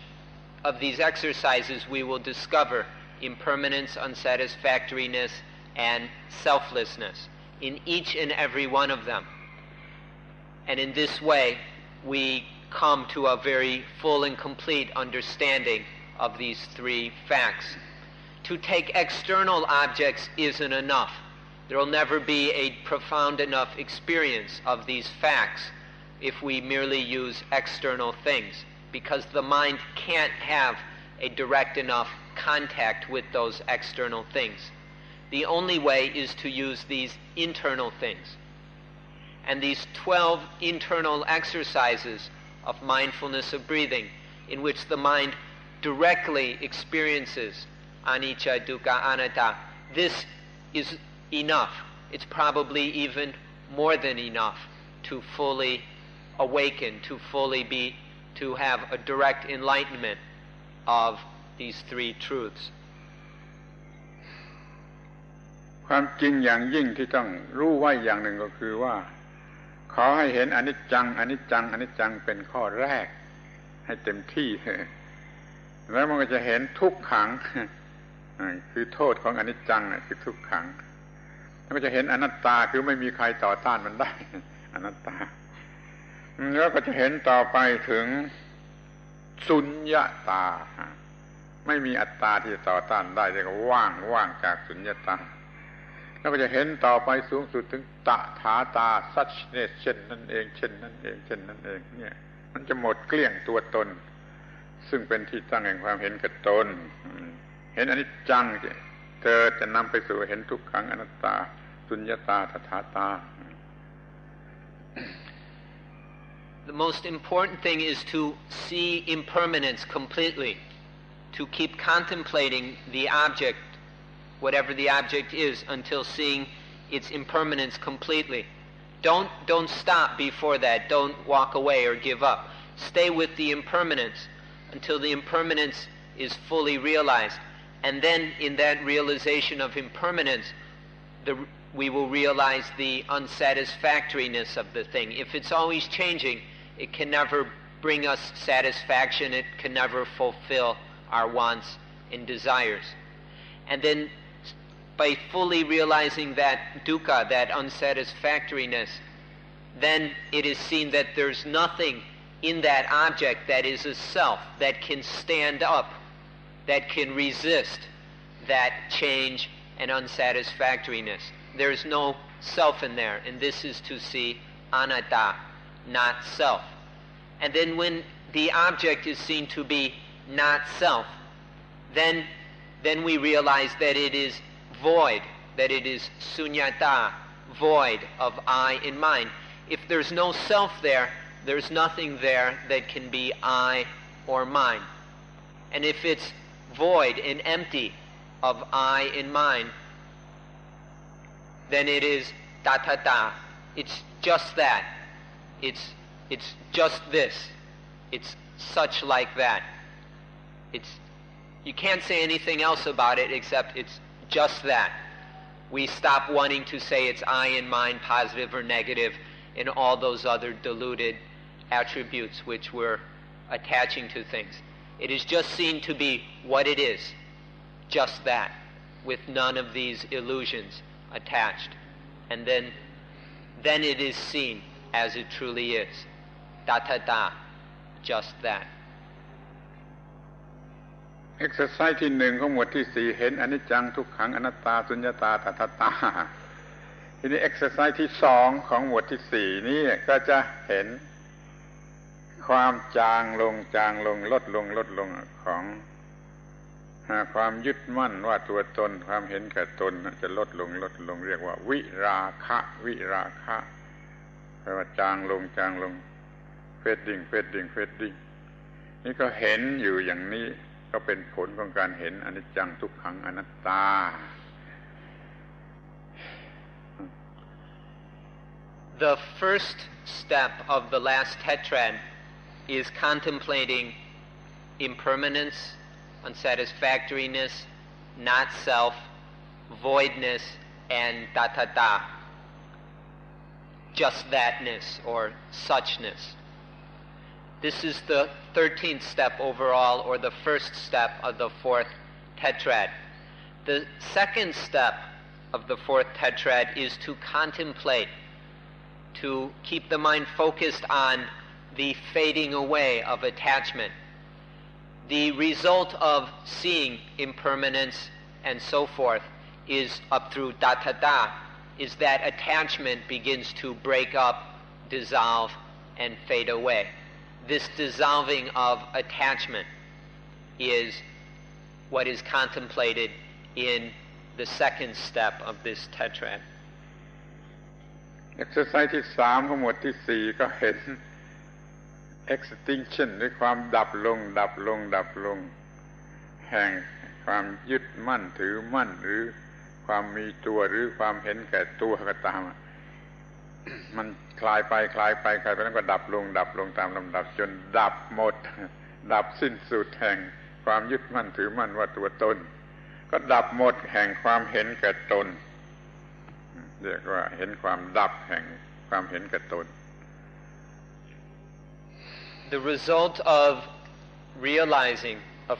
of these exercises we will discover impermanence, unsatisfactoriness, and selflessness in each and every one of them. And in this way we come to a very full and complete understanding of these 3 facts. To take external objects isn't enough. There will never be a profound enough experience of these facts if we merely use external things, because the mind can't have a direct enough contact with those external things. The only way is to use these internal things. And these 12 internal exercises of mindfulness of breathing, in which the mind directly experiences anicca, dukkha, anatta, this is enough. It's probably even more than enough to fully awaken, to have a direct enlightenment of these 3 truths. ความจริงอย่างยิ่งที่ต้องรู้ไว้อย่างหนึ่งก็คือว่าขอให้เห็นอนิจจังอนิจจังอนิจจังเป็นข้อแรกให้เต็มที่แล้วมันก็จะเห็นทุกขังคือโทษของอนิจจังคือทุกขังแล้วก็จะเห็นอนัตตาคือไม่มีใครต่อต้านมันได้อนัตตาแล้วก็จะเห็นต่อไปถึงสุญญตาไม่มีอัตตาที่จะต่อต้านได้แต่ก็ว่างจากสุญญตาแล้วก็จะเห็นต่อไปสูงสุดถึงตถาตา suchness เช่นนั้นเองเช่นนั้นเองเช่นนั้นเองเนี่ยมันจะหมดเกลี้ยงตัวตนซึ่งเป็นที่ตั้งแห่งความเห็นแก่ตนเห็นอนิจจังเธอจะนำไปสู่เห็นทุกขังอนัตตาสุญญตาตถาตา The most important thing is to see impermanence completely, to keep contemplating the object, whatever the object is, until seeing its impermanence completely. Don't stop before that. Don't walk away or give up. Stay with the impermanence until the impermanence is fully realized. And then in that realization of impermanence, we will realize the unsatisfactoriness of the thing. If it's always changing, it can never bring us satisfaction. It can never fulfill our wants and desires. And then by fully realizing that dukkha, that unsatisfactoriness, then it is seen that there's nothing in that object that is a self, that can stand up, that can resist that change and unsatisfactoriness. There's no self in there, and this is to see anatta, not self. And then when the object is seen to be not self, then we realize that it is void, that it is sunyata, void of I and mine. If there's no self there, there's nothing there that can be I or mine. And if it's void and empty of I and mine, then it is tathata. It's just that. It's just this. It's such like that. You can't say anything else about it except it's just that. We stop wanting to say it's I and mine, positive or negative, and all those other deluded attributes which we're attaching to things. It is just seen to be what it is, just that, with none of these illusions attached. And then it is seen as it truly is. Tathata, just that. Exercise ที่1ของหมวดที่4เห็นอนิจจังทุกขังอนัตตาสุญญตาตถาตาทีนี้ exercise ที่2ของหมวดที่4นี้ก็จะเห็นความจางลงลดลงของความยึดมั่นว่าตัวตนความเห็นแก่ตนจะลดลงเรียกว่าวิราคะแปลว่าจางลงfading นี่ก็เห็นอยู่อย่างนี้ก็เป็นผลของการเห็นอนิจจังทุกขังอนัตตา The first step of the last tetrad is contemplating impermanence, unsatisfactoriness, not self, voidness, and tathata, just thatness or suchness. This is the 13th step overall, or the first step of the fourth tetrad. The second step of the fourth tetrad is to contemplate, to keep the mind focused on the fading away of attachment. The result of seeing impermanence and so forth is up through tathata, is that attachment begins to break up, dissolve, and fade away. This dissolving of attachment is what is contemplated in the second step of this tetrad. Exercise ที่3ของหมวดที่4ก็เห็น extinction หรือความดับลงแห่งความยึดมั่นถือมั่นหรือความมีตัวหรือความเห็นแก่ตัวก็ตามมันคลายไปแล้วก็ดับลงตามลำดับจนดับหมดดับสิ้นสุดแห่งความยึดมั่นถือมั่นว่าตัวตนก็ดับหมดแห่งความเห็นแก่ตนเรียกว่าเห็นความดับแห่งความเห็นแก่ตน The result of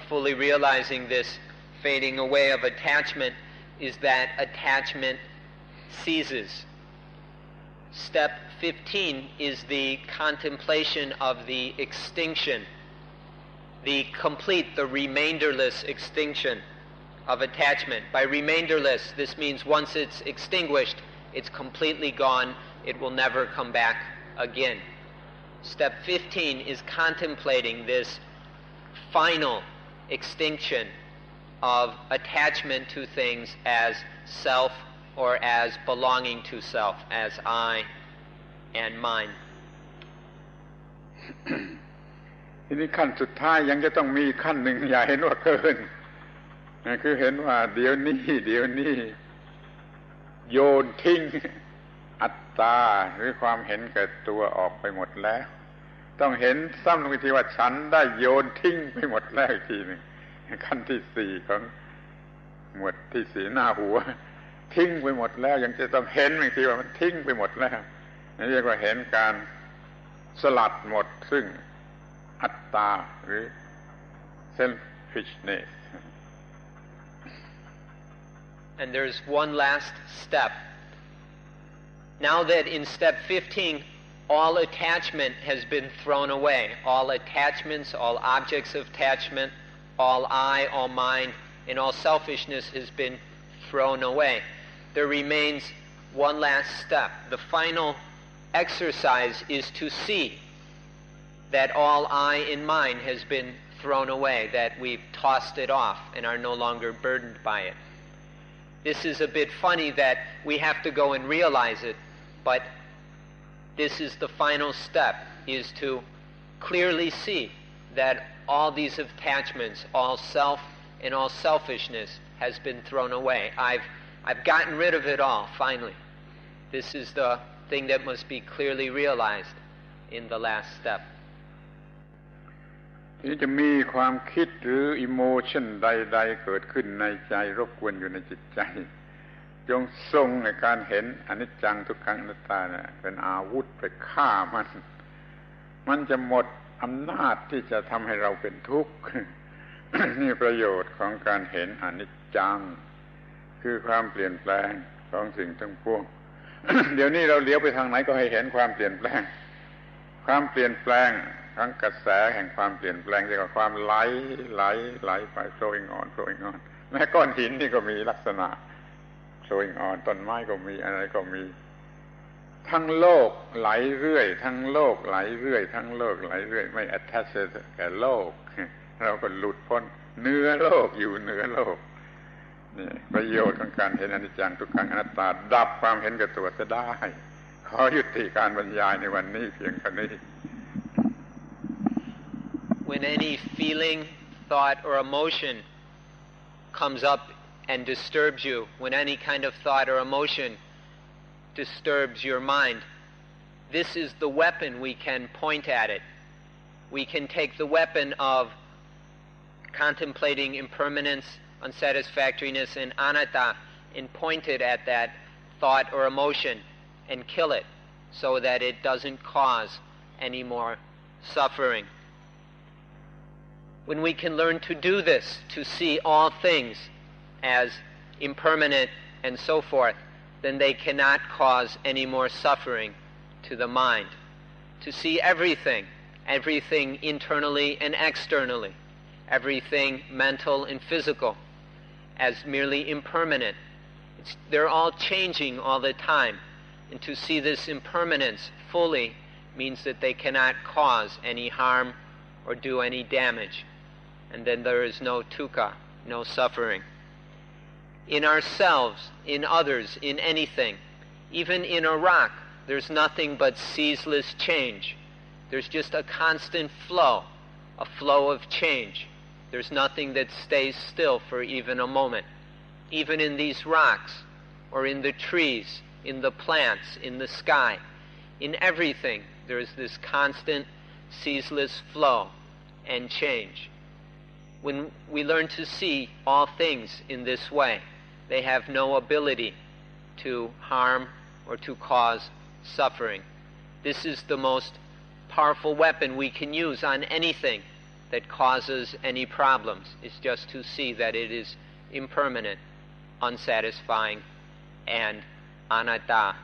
fully realizing this fading away of attachment is that attachment ceases. Step 15 is the contemplation of the extinction, the remainderless extinction of attachment. By remainderless, this means once it's extinguished, it's completely gone, it will never come back again. Step 15 is contemplating this final extinction of attachment to things as self or as belonging to self, as I and mine. ทีนี้ขั้นสุดท้ายยังจะต้องมีขั้นหนึ่งอย่าเห็นว่าเกินคือเห็นว่าเดี๋ยวนี้โยนทิ้งอัตตาหรือความเห็นแก่ตัวออกไปหมดแล้วต้องเห็นซ้ำลงอีกทีว่าฉันได้โยนทิ้งไปหมดแล้วอีกทีนึงขั้นที่4ของหมวดที่4หน้าหัว ทิ้งไปหมดแล้วยังจะต้องเห็นบางทีว่ามันทิ้งไปหมดแล้วนี่เรียกว่าเห็นการสลัดหมดซึ่งอัตตาหรือ selfishness. And there's one last step. Now that in step 15 all attachment has been thrown away, all attachments, all objects of attachment, all I, all mine, and all selfishness has been thrown away. There remains one last step. The final exercise is to see that all I and mine has been thrown away, that we've tossed it off and are no longer burdened by it. This is a bit funny that we have to go and realize it, but this is the final step, is to clearly see that all these attachments, all self and all selfishness has been thrown away. I've gotten rid of it all, finally. This is the thing that must be clearly realized in the last step. ที่จะมีความคิดหรืออิโมชันใดๆเกิดขึ้นในใจรบกวนอยู่ในจิตใจจงทรงในการเห็นอนิจจังทุกขังอนัตตาเนี่ยเป็นอาวุธไปฆ่ามันจะหมดอำนาจที่จะทำให้เราเป็นทุกข์ นี่ประโยชน์ของการเห็นอนิจจังคือความเปลี่ยนแปลงของสิ่งทั้งปวง เดี๋ยวนี้เราเลี้ยวไปทางไหนก็ให้เห็นความเปลี่ยนแปลงความเปลี่ยนแปลงทั้งกระแสแห่งความเปลี่ยนแปลงเรียกว่าความไหลไป flowing on แม้ก้อนหินนี่ก็มีลักษณะ flowing on ต้นไม้ก็มีอะไรก็มีทั้งโลกไหลเรื่อยทั้งโลกไหลเรื่อยทั้งโลกไหลเรื่อยไม่ attach แก่โลกเราก็หลุดพ้นเหนือโลกอยู่เหนือโลกนี่ประโยชน์ของการเห็นอนิจจังทุกขังอนัตตาดับความเห็นแก่ตัวจะได้ขอยุติการบรรยายในวันนี้เพียงแค่นี้ When any feeling, thought, or emotion comes up and disturbs you, when any kind of thought or emotion disturbs your mind, this is the weapon we can point at it. We can take the weapon of contemplating impermanence, unsatisfactoriness, and anatta and point it at that thought or emotion and kill it so that it doesn't cause any more suffering. When we can learn to do this, to see all things as impermanent and so forth, then they cannot cause any more suffering to the mind. To see everything internally and externally, everything mental and physical, as merely impermanent. They're all changing all the time. And to see this impermanence fully means that they cannot cause any harm or do any damage. And then there is no dukkha, no suffering. In ourselves, in others, in anything, even in a rock, there's nothing but ceaseless change. There's just a constant flow, a flow of change. There's nothing that stays still for even a moment. Even in these rocks, or in the trees, in the plants, in the sky, in everything, there is this constant, ceaseless flow and change. When we learn to see all things in this way, they have no ability to harm or to cause suffering. This is the most powerful weapon we can use on anything that causes any problems, is just to see that it is impermanent, unsatisfying, and anatta,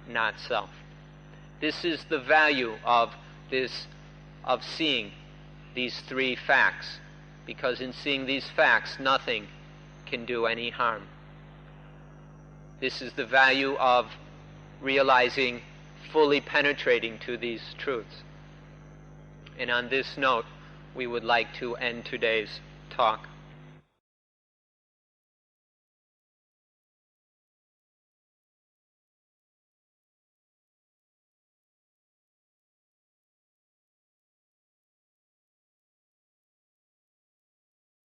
not self. This is the value of seeing these three facts, because in seeing these facts, nothing can do any harm. This is the value of realizing, fully penetrating to these truths. And on this note, we would like to end today's talk.